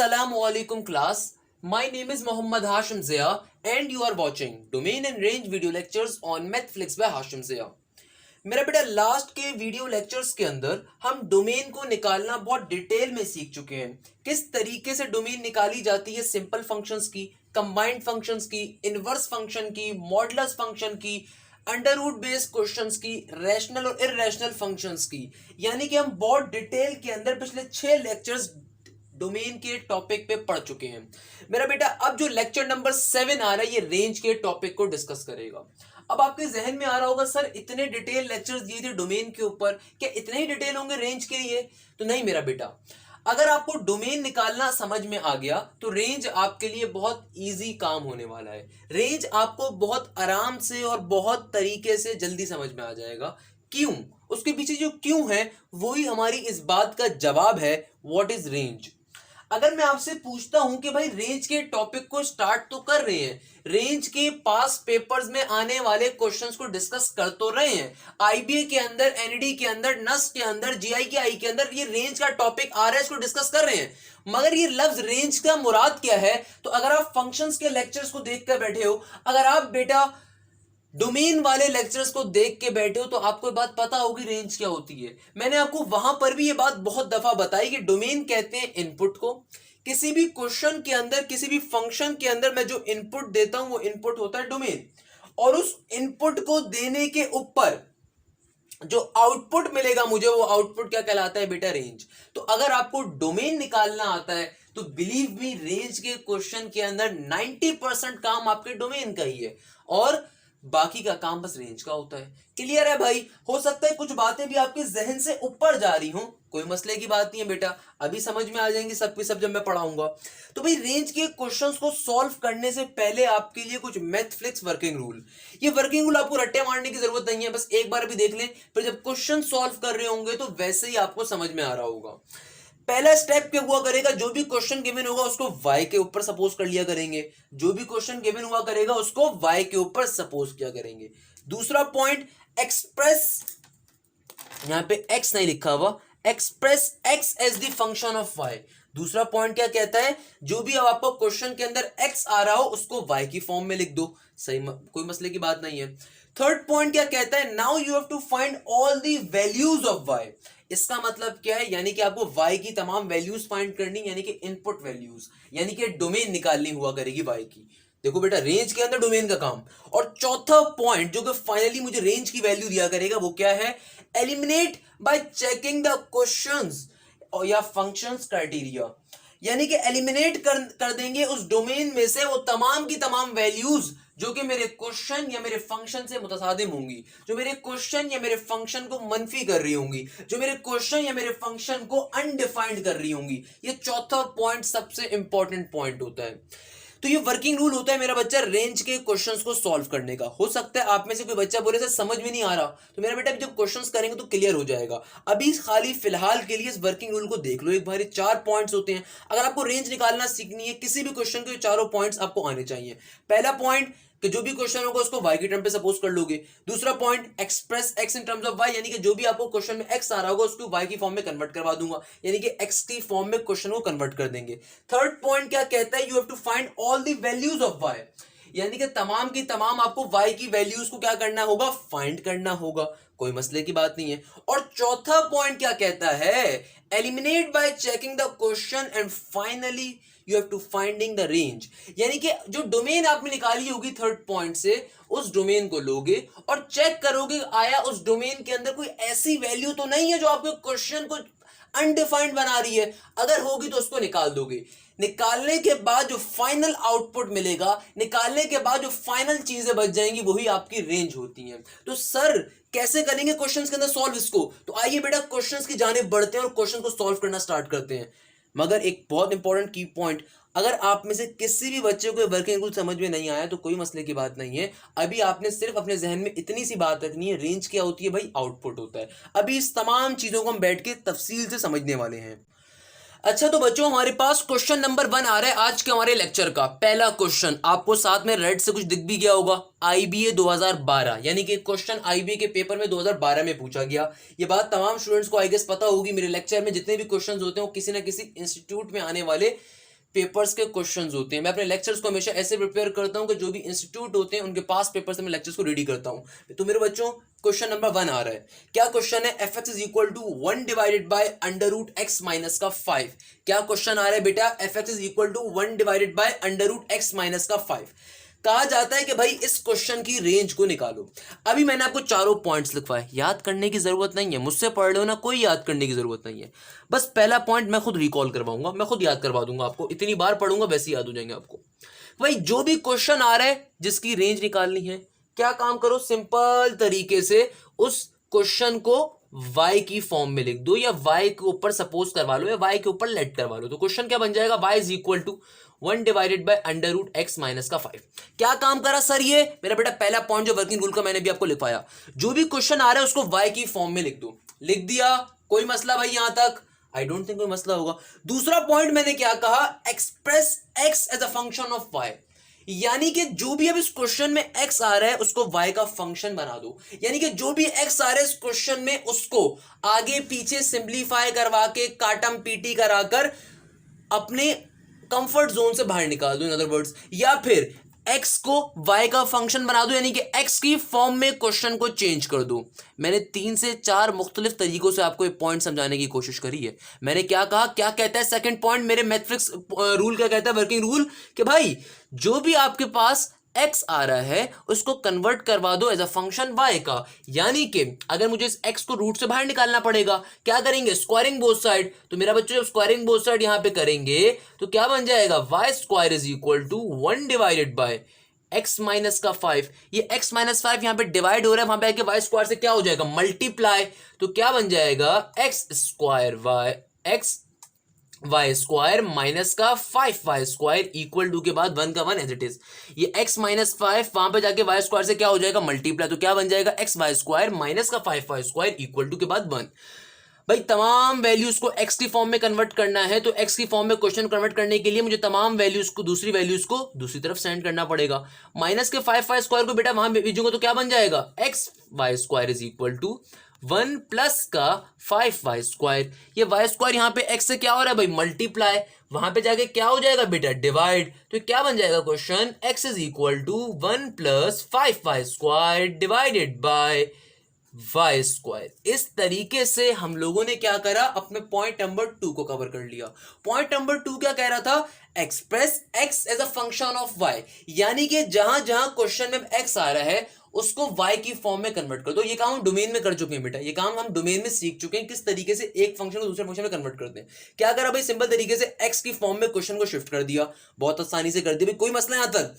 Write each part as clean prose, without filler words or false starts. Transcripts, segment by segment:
Assalamualaikum class. My name is Mohammad Hashim Zia and you are watching Domain and Range video lectures on Mathflix by Hashim Zia. मेरा बेटा last के video lectures के अंदर हम domain को निकालना बहुत डिटेल में सीख चुके हैं। किस तरीके से डोमेन निकाली जाती है सिंपल फंक्शंस की, कंबाइंड फंक्शंस की, इनवर्स फंक्शन की, मॉडुलस फंक्शन की, अंडर रूट बेस्ड क्वेश्चंस की, रैशनल और इररेशनल फंक्शंस की। यानी कि हम बहुत डिटेल के अंदर पिछले 6 लेक्चर्स डोमेन के टॉपिक पे पढ़ चुके हैं। मेरा बेटा अब जो लेक्चर नंबर 7 आ रहा है ये रेंज के टॉपिक को डिस्कस करेगा। अब आपके जहन में आ रहा होगा सर इतने डिटेल लेक्चर्स दिए थे डोमेन के ऊपर, क्या इतने ही डिटेल होंगे रेंज के लिए? तो नहीं मेरा बेटा, अगर आपको डोमेन निकालना समझ में आ गया तो रेंज आपके लिए बहुत इजी काम होने वाला है। रेंज आपको बहुत आराम से और बहुत तरीके से जल्दी समझ में आ जाएगा। क्यों? उसके पीछे जो क्यों है वही हमारी इस बात का जवाब है, व्हाट इज रेंज। अगर मैं आपसे पूछता हूं कि भाई रेंज के टॉपिक को स्टार्ट तो कर रहे हैं, रेंज के पास पेपर्स में आने वाले क्वेश्चंस को डिस्कस कर तो रहे हैं, आईबीए के अंदर, एनडी के अंदर, नस्ट के अंदर, जीआई के अंदर ये रेंज का टॉपिक आ रहा है, इसको डिस्कस कर रहे हैं, मगर ये लफ्ज रेंज का मुराद क्या है? तो अगर आप फंक्शंस के लेक्चर्स को देखकर बैठे हो, अगर आप बेटा डोमेन वाले लेक्चर्स को देख के बैठे हो तो आपको बात पता होगी रेंज क्या होती है। मैंने आपको वहां पर भी ये बात बहुत दफा बताई कि डोमेन कहते हैं इनपुट को। किसी भी क्वेश्चन के अंदर, किसी भी फंक्शन के अंदर मैं जो इनपुट देता हूं वो इनपुट होता है डोमेन, और उस इनपुट को देने के ऊपर जो आउटपुट मिलेगा मुझे, वो आउटपुट क्या कहलाता है बेटा? रेंज। तो अगर आपको डोमेन निकालना आता है तो बिलीव मी, रेंज के क्वेश्चन के अंदर 90% काम आपके डोमेन का ही है और बाकी का काम बस रेंज का होता है। क्लियर है भाई? हो सकता है कुछ बातें भी आपके जहन से ऊपर जा रही हों, कोई मसले की बात नहीं है बेटा, अभी समझ में आ जाएंगी सब की सब जब मैं पढ़ाऊंगा। तो भाई रेंज के क्वेश्चंस को सॉल्व करने से पहले आपके लिए कुछ मैथफ्लिक्स वर्किंग रूल, ये वर्किंग रूल आपको रट्टे मारने की जरूरत नहीं है, बस एक बार अभी देख लें, फिर जब क्वेश्चन सॉल्व कर रहे होंगे तो वैसे ही आपको समझ में आ रहा होगा। पहला स्टेप क्या हुआ करेगा? जो भी क्वेश्चन गिवन होगा उसको y के ऊपर सपोज कर लिया करेंगे, जो भी क्वेश्चन गिवन हुआ करेगा उसको y के ऊपर सपोज किया करेंगे। दूसरा पॉइंट, एक्सप्रेस, यहां पे x नहीं लिखा हुआ, express x as the function of y। दूसरा पॉइंट क्या कहता है? जो भी अब आपको क्वेश्चन के अंदर x आ रहा हो उसको y की फॉर्म में लिख दो, सही, कोई मसले की बात नहीं है। थर्ड पॉइंट क्या कहता है? Now you have to find all the values of y। इसका मतलब क्या है? यानी कि आपको y की तमाम वैल्यूज फाइंड करनी, यानी कि इनपुट वैल्यूज, यानी कि डोमेन निकालनी हुआ करेगी y की। देखो बेटा, रेंज के अंदर डोमेन का काम। और चौथा पॉइंट जो कि फाइनली मुझे रेंज की वैल्यू दिया करेगा वो क्या है? Eliminate by checking the questions और या फंक्शंस क्राइटेरिया, यानी कि एलिमिनेट कर देंगे उस डोमेन में से वो तमाम की तमाम वैल्यूज जो कि मेरे क्वेश्चन या मेरे फंक्शन से मुतसादिम होंगी, जो मेरे क्वेश्चन या मेरे फंक्शन को मनफी कर रही होंगी, जो मेरे क्वेश्चन या मेरे फंक्शन को अनडिफाइंड कर रही होंगी। ये चौथा पॉइंट सबसे इंपॉर्टेंट पॉइंट होता है। तो ये वर्किंग रूल होता है मेरा बच्चा रेंज के क्वेश्चंस को सॉल्व करने का। हो सकता है आप में से कोई बच्चा बोले सर समझ में नहीं आ रहा, तो मेरा बेटा जब क्वेश्चंस करेंगे तो क्लियर हो जाएगा। अभी खाली फिलहाल के लिए इस वर्किंग रूल को देख लो एक बार। 4 पॉइंट्स होते हैं, अगर आपको रेंज निकालना सीखनी है किसी भी क्वेश्चन के, चारों पॉइंट्स आपको आने चाहिए। पहला पॉइंट कि जो भी क्वेश्चन होगा उसको y के टर्म पे सपोज कर लोगे। दूसरा point, express x in terms of y, यानी कि जो भी आपको क्वेश्चन में x आ रहा होगा उसको y की फॉर्म में कन्वर्ट करवा दूंगा, यानी कि x की फॉर्म में क्वेश्चन को कन्वर्ट कर देंगे। थर्ड पॉइंट क्या कहता है? You have to find all the values of y, यानी कि तमाम की तमाम आपको y की वैल्यूज को क्या करना होगा? फाइंड करना होगा, कोई मसले की बात नहीं है। और चौथा पॉइंट क्या कहता है? Eliminate by checking the question and finally you have to finding the range, यानी कि जो डोमेन आपने निकाली होगी थर्ड पॉइंट से, उस डोमेन को लोगे और चेक करोगे आया उस डोमेन के अंदर कोई ऐसी वैल्यू तो नहीं है जो आपके क्वेश्चन को अनडिफाइंड बना रही है। अगर होगी तो उसको निकाल दोगे। निकालने के बाद जो फाइनल आउटपुट मिलेगा, निकालने के बाद जो फाइनल चीजें बच जाएंगी वही आपकी रेंज होती हैं। तो सर कैसे करेंगे क्वेश्चंस के अंदर सॉल्व इसको? तो आइए बेटा क्वेश्चंस की जानिब बढ़ते हैं और क्वेश्चन को सॉल्व करना स्टार्ट करते हैं। मगर एक बहुत इंपॉर्टेंट की पॉइंट, अगर आप में से किसी भी बच्चे को वर्किंग रूल समझ में नहीं आया तो कोई मसले की बात नहीं है। अभी आपने सिर्फ अपने जहन में इतनी सी बात रखनी है, रेंज क्या होती है भाई? आउटपुट होता है। अभी इस तमाम चीजों को हम बैठ के तफसील से समझने वाले हैं। अच्छा तो बच्चों, हमारे पास क्वेश्चन नंबर 1 आ रहा है आज के हमारे लेक्चर का। पहला क्वेश्चन आपको साथ में रेड से कुछ दिख भी गया होगा, आईबीए 2012, यानी कि क्वेश्चन आईबीए के पेपर में 2012 में पूछा गया। ये बात तमाम स्टूडेंट्स को आई गेस पता होगी। मेरे लेक्चर में जितने भी क्वेश्चंस होते हैं वो किसी ना किसी इंस्टीट्यूट में आने वाले पेपर्स के क्वेश्चंस होते हैं। मैं अपने लेक्चर्स को हमेशा ऐसे प्रिपेयर करता हूं कि जो भी इंस्टीट्यूट होते हैं उनके पास पेपर से मैं लेक्चर्स को रेडी करता हूं। तो मेरे बच्चों क्वेश्चन नंबर 1 आ रहा है। क्या क्वेश्चन है? F x is equal to 1 divided by under root x minus का 5। क्या क्वेश्चन आ रहा है बेटा? F x is equal to 1 divided by under root x minus का 5। कहा जाता है कि भाई इस क्वेश्चन की रेंज को निकालो। अभी मैंने आपको चारों पॉइंट्स लिखवाए, याद करने की जरूरत नहीं है, मुझसे पढ़ लो ना, कोई याद करने की जरूरत नहीं है। बस पहला पॉइंट मैं खुद रिकॉल करवाऊंगा, मैं खुद याद करवा दूंगा आपको, इतनी बार पढ़ूंगा वैसे याद हो जाएंगे आपको। भाई जो भी क्वेश्चन आ रहा है जिसकी रेंज निकालनी है, क्या काम करो, सिंपल तरीके से उस क्वेश्चन को y की फॉर्म में लिख दो, या y के ऊपर सपोज करवा लो, या y के ऊपर लेट करवा लो। तो क्वेश्चन क्या बन जाएगा? y is equal to 1 divided by under root x minus का 5। क्या काम करा सर? ये मेरा बेटा पहला पॉइंट जो वर्किंग रूल का मैंने भी आपको लिखवाया, जो भी क्वेश्चन आ रहा है उसको y की फॉर्म में लिख दो। लिख दिया? कोई मसला भाई यहां तक? आई डोंट थिंक कोई मसला होगा। दूसरा पॉइंट मैंने क्या कहा? Express x as a function of y, यानी कि जो भी अब इस क्वेश्चन में x आ रहा है उसको y का फंक्शन बना दो। यानी कि जो भी x आ रहा है इस क्वेश्चन में उसको आगे पीछे सिंप्लीफाई करवा के काटम पीटी कराकर अपने कंफर्ट जोन से बाहर निकाल दो, इन अदर वर्ड्स, या फिर x को y का फंक्शन बना दो, यानी कि x की फॉर्म में क्वेश्चन को चेंज कर दो। मैंने 3 से 4 मुख्तलिफ तरीकों से आपको एक पॉइंट समझाने की कोशिश करी है। मैंने क्या कहा, क्या कहता है सेकंड पॉइंट मेरे मैथमेटिक्स रूल, क्या कहता है वर्किंग रूल, कि भाई जो भी आपके पास x आ रहा है उसको कन्वर्ट करवा दो एज अ फंक्शन y का। यानी कि अगर मुझे इस x को रूट से बाहर निकालना पड़ेगा, क्या करेंगे? Squaring both side. तो मेरा बच्चों जब स्क्वायरिंग बोथ साइड यहां पे करेंगे तो क्या बन जाएगा? y square is equal to 1 divided by x minus का 5। ये x माइनस 5 यहां पे डिवाइड हो रहा है, वहां पे आके y स्क्वायर से क्या हो जाएगा? मल्टीप्लाई। तो क्या बन जाएगा? x square y square minus का 5y स्क्वायर इक्वल टू के बाद 1 का 1 एज इट इज। ये x माइनस 5 वहां पे जाके y स्क्वायर से क्या हो जाएगा? मल्टीप्लाई। तो क्या बन जाएगा? एक्स वाई स्क्वायर माइनस का 5y स्क्वायर इक्वल टू के बाद 1। भाई तमाम वैल्यूज को x की फॉर्म में कन्वर्ट करना है, तो x की फॉर्म में क्वेश्चन कन्वर्ट करने के लिए मुझे तमाम वैल्यूज को दूसरी वैल्यूज को दूसरी तरफ सेंड करना पड़ेगा। माइनस के 5y स्क्वायर को बेटा वहां भेजूंगा तो क्या बन जाएगा? X y square is equal to 1 plus का 5y स्क्वायर। ये y स्क्वायर यहाँ पे x से क्या हो रहा है भाई? मल्टीप्लाई। वहां पे जाके क्या हो जाएगा बेटा? डिवाइड। तो क्या बन जाएगा question? x is equal to 1 plus 5y square divided by y square. इस तरीके से हम लोगों ने क्या करा? अपने पॉइंट नंबर 2 को कवर कर लिया। पॉइंट नंबर 2 क्या कह रहा था? Express x as a function of y, यानी कि जहां जहां क्वेश्चन में x आ रहा है उसको y की फॉर्म में कन्वर्ट कर दो। ये काम हम डोमेन में कर चुके हैं बेटा, ये काम हम डोमेन में सीख चुके हैं किस तरीके से एक फंक्शन को दूसरे फंक्शन में कन्वर्ट करते हैं। क्या करा भाई? सिंपल तरीके से x की फॉर्म में क्वेश्चन को शिफ्ट कर दिया, बहुत आसानी से कर दिया भाई, कोई मसला यहां तक?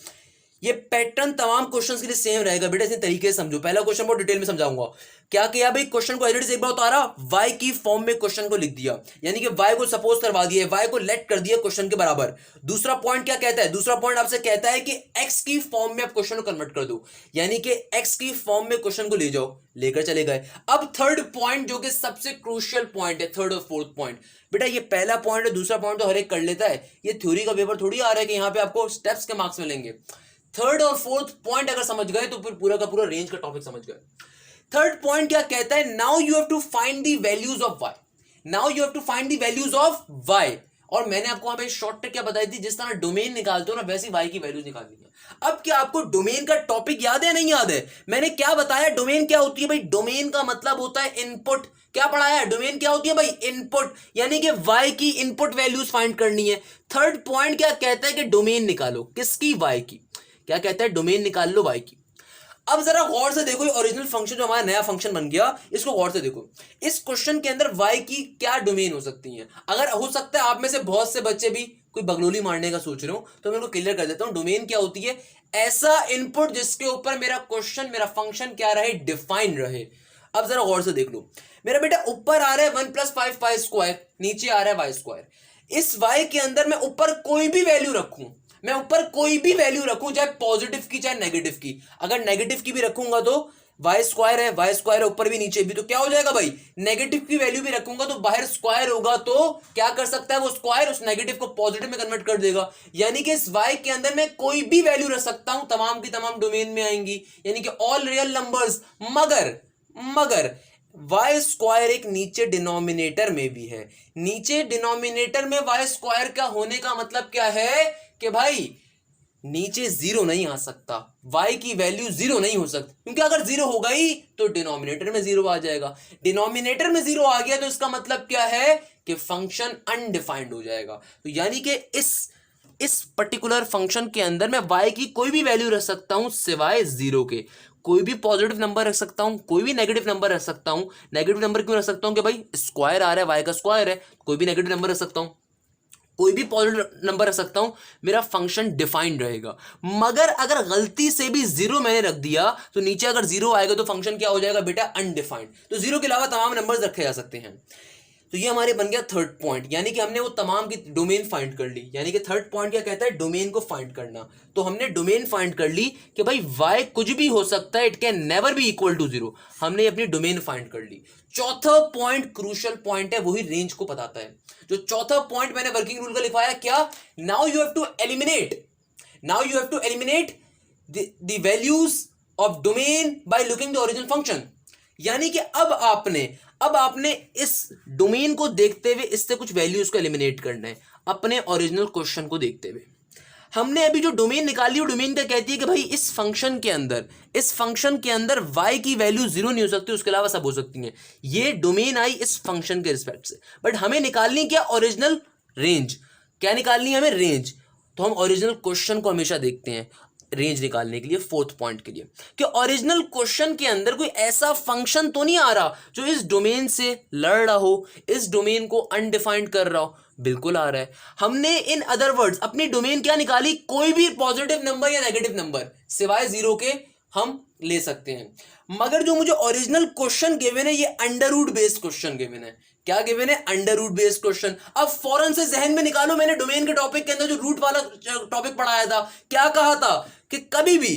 ये पैटर्न तमाम क्वेश्चंस के लिए सेम रहेगा बेटा, इसी तरीके से समझो। पहला क्वेश्चन बहुत डिटेल में समझाऊंगा। क्या किया भाई? क्वेश्चन को एडिट एक बार उतारा, y की फॉर्म में क्वेश्चन को लिख दिया, यानी कि y को सपोज करवा दिया, y को लेट कर दिया क्वेश्चन के बराबर। दूसरा पॉइंट क्या कहता है? दूसरा पॉइंट आपसे कहता है कि x की फॉर्म में आप क्वेश्चन को कन्वर्ट कर दो, यानी कि x की फॉर्म में क्वेश्चन को ले जाओ, लेकर चले गए। अब थर्ड पॉइंट जो कि सबसे क्रूशियल पॉइंट है, थर्ड और फोर्थ पॉइंट। बेटा ये पहला पॉइंट है, दूसरा पॉइंट तो हर एक कर लेता है, ये थ्योरी का पेपर थोड़ी आ रहा है कि यहाँ पे आपको स्टेप्स के मार्क्स मिलेंगे। थर्ड और फोर्थ पॉइंट अगर समझ गए तो फिर पूरा का पूरा रेंज का टॉपिक समझ गए। थर्ड पॉइंट क्या कहता है? Now you have to find the values of y। Now you have to find the values of y। और मैंने आपको वहां पे शॉर्ट ट्रिक क्या बताई थी? जिस तरह डोमेन निकालते हो ना वैसे y की वैल्यूज निकालनी है। अब क्या आपको डोमेन का टॉपिक याद है? नहीं याद है? मैंने क्या बताया? डोमेन क्या होती है भाई? डोमेन का मतलब होता है इनपुट। क्या पढ़ाया? डोमेन क्या होती है भाई? इनपुट, यानी कि y की इनपुट वैल्यूज फाइंड करनी है। थर्ड पॉइंट क्या कहता है? कि डोमेन निकालो, किसकी? y की। क्या कहता है? डोमेन निकाल लो y की। अब जरा गौर से देखो, ओरिजिनल फंक्शन जो हमारा नया फंक्शन बन गया, इसको गौर से देखो। इस क्वेश्चन के अंदर y की क्या डोमेन हो सकती है? अगर हो सकता है आप में से बहुत से बच्चे भी कोई बगलोली मारने का सोच रहे हो, तो मैं उनको क्लियर कर देता हूं। डोमेन क्या होती है? ऐसा इनपुट जिसके ऊपर मेरा क्वेश्चन, मेरा फंक्शन क्या रहे? डिफाइन रहे। अब जरा गौर से देख लो, मेरा बेटा ऊपर आ रहा है 1 प्लस 5y स्क्वायर, नीचे आ रहा है y स्क्वायर। इस y के अंदर मैं ऊपर कोई भी वैल्यू रखूं, मैं ऊपर कोई भी वैल्यू रखूं, चाहे पॉजिटिव की चाहे नेगेटिव की, अगर नेगेटिव की भी रखूंगा तो y स्क्वायर है ऊपर भी नीचे भी, तो क्या हो जाएगा भाई? नेगेटिव की वैल्यू भी रखूंगा तो बाहर स्क्वायर होगा, तो क्या कर सकता है वो स्क्वायर? उस नेगेटिव को पॉजिटिव में कन्वर्ट कर देगा। यानी कि इस y के अंदर मैं कोई भी वैल्यू रख सकता हूं, तमाम की तमाम डोमेन में आएंगी, यानी कि ऑल रियल नंबर्स, मगर वाई स्क्वायर एक नीचे डिनोमिनेटर में भी है। नीचे डिनोमिनेटर में वाई स्क्वायर का होने का मतलब क्या है कि भाई नीचे जीरो नहीं आ सकता, y की वैल्यू जीरो नहीं हो सकती, क्योंकि अगर जीरो होगा ही तो डिनोमिनेटर में जीरो आ जाएगा। डिनोमिनेटर में जीरो आ गया तो इसका मतलब क्या है कि फंक्शन अनडिफाइंड हो जाएगा। तो यानी कि इस पर्टिकुलर फंक्शन के अंदर मैं y की कोई भी वैल्यू रख सकता हूं सिवाय जीरो के। कोई भी पॉजिटिव नंबर रख सकता हूं, कोई भी नेगेटिव नंबर रख सकता हूं। नेगेटिव नंबर क्यों रख सकता हूं कि भाई स्क्वायर आ रहा है, y का स्क्वायर है, कोई भी नेगेटिव नंबर रख सकता हूं, कोई भी पॉजिटिव नंबर रख सकता हूं, मेरा फंक्शन डिफाइंड रहेगा। मगर अगर गलती से भी जीरो मैंने रख दिया तो नीचे अगर जीरो आएगा तो फंक्शन क्या हो जाएगा बेटा, अनडिफाइंड। तो जीरो के अलावा तमाम नंबर्स रखे जा सकते हैं। तो ये हमारे बन गया थर्ड पॉइंट, यानी कि हमने वो तमाम की डोमेन फाइंड कर ली। यानी कि थर्ड पॉइंट क्या कहता है, डोमेन को फाइंड करना। तो हमने डोमेन फाइंड कर ली कि भाई y कुछ भी हो सकता है, it can never be equal to zero. हमने अपनी डोमेन फाइंड कर ली। चौथा पॉइंट क्रूशियल पॉइंट है, वही रेंज को बताता है। जो चौथा पॉइंट मैंने वर्किंग रूल का लिखवाया क्या, now you have to eliminate the values of domain by looking the original function. यानी कि अब आपने इस डोमेन को देखते हुए इससे कुछ वैल्यूज को एलिमिनेट करना है अपने ओरिजिनल क्वेश्चन को देखते हुए। हमने अभी जो डोमेन निकाली वो डोमेन क्या कहती है कि भाई इस फंक्शन के अंदर y की वैल्यू जीरो नहीं हो सकती, उसके अलावा सब हो सकती हैं। ये डोमेन आई इस फंक्शन के रिस्पेक्ट से, बट हमें निकालनी क्या, ओरिजिनल रेंज। क्या निकालनी है हमें, रेंज। तो हम ओरिजिनल क्वेश्चन को हमेशा देखते हैं रेंज निकालने के लिए, फोर्थ पॉइंट के लिए, कि ओरिजिनल क्वेश्चन के अंदर कोई ऐसा फंक्शन तो नहीं आ रहा जो इस डोमेन से लड़ रहा हो, इस डोमेन को अनडिफाइंड कर रहा हो। बिल्कुल आ रहा है। हमने इन अदर वर्ड्स अपनी डोमेन क्या निकाली, कोई भी पॉजिटिव नंबर या नेगेटिव नंबर सिवाय जीरो के हम ले सकते हैं। मगर जो मुझे ओरिजिनल क्वेश्चन गिवन है ये under root based question given है। क्या गिवन है, अंडर रूट बेस्ड क्वेश्चन। अब फौरन से जहन में निकालो, मैंने डोमेन के टॉपिक के अंदर जो रूट वाला टॉपिक पढ़ाया था, क्या कहा था कि कभी भी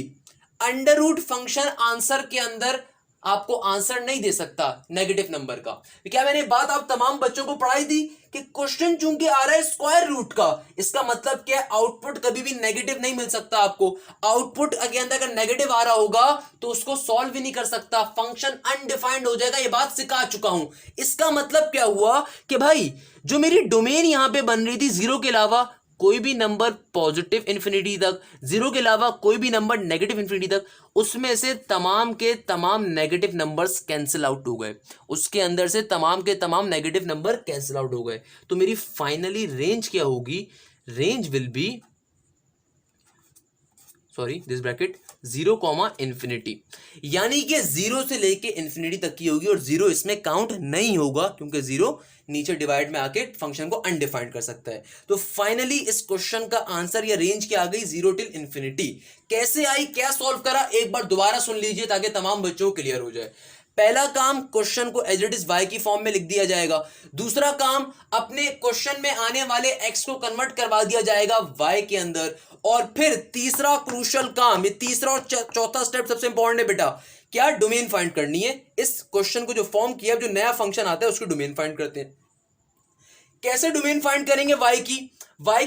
अंडर रूट फंक्शन आंसर के अंदर आपको आंसर नहीं दे सकता नेगेटिव नंबर का। क्या मैंने बात आप तमाम बच्चों को पढ़ाई थी कि क्वेश्चन चूंकि आ रहा है स्क्वायर रूट का, इसका मतलब क्या है, आउटपुट कभी भी नेगेटिव नहीं मिल सकता आपको। आउटपुट के अंदर अगर नेगेटिव आ रहा होगा तो उसको सॉल्व भी नहीं कर सकता, फंक्शन अनडिफाइंड हो जाएगा। ये बात सिखा चुका हूं। इसका मतलब क्या हुआ कि भाई जो मेरी डोमेन यहां पे बन रही थी, जीरो के अलावा कोई भी नंबर पॉजिटिव इंफिनिटी तक, जीरो के अलावा कोई भी नंबर नेगेटिव इंफिनिटी तक, उसमें से तमाम के तमाम नेगेटिव नंबर्स कैंसिल आउट हो गए। उसके अंदर से तमाम के तमाम नेगेटिव नंबर कैंसिल आउट हो गए। तो मेरी फाइनली रेंज क्या होगी, range will be this bracket 0, यानी कि जीरो से लेके इंफिनिटी तक की होगी और जीरो इसमें काउंट नहीं होगा क्योंकि जीरो नीचे डिवाइड में आके फंक्शन को अनडिफाइंड कर सकता है। तो फाइनली इस क्वेश्चन का आंसर या रेंज क्या आ गई, 0 टिल इंफिनिटी। कैसे आई, क्या सॉल्व करा, एक बार दोबारा सुन लीजिए ताकि तमाम बच्चों को क्लियर हो जाए। पहला काम, क्वेश्चन को एज इट इज y की फॉर्म में लिख दिया जाएगा। दूसरा काम, अपने क्वेश्चन में आने वाले x को कन्वर्ट करवा दिया जाएगा y के अंदर। और फिर तीसरा क्रूशियल काम, ये तीसरा और चौथा स्टेप सबसे इंपॉर्टेंट है बेटा, क्या, डोमेन फाइंड करनी है। इस क्वेश्चन को जो फॉर्म किया, जो नया फंक्शन आता है उसकी डोमेन फाइंड करते हैं। कैसे डोमेन फाइंड करेंगे y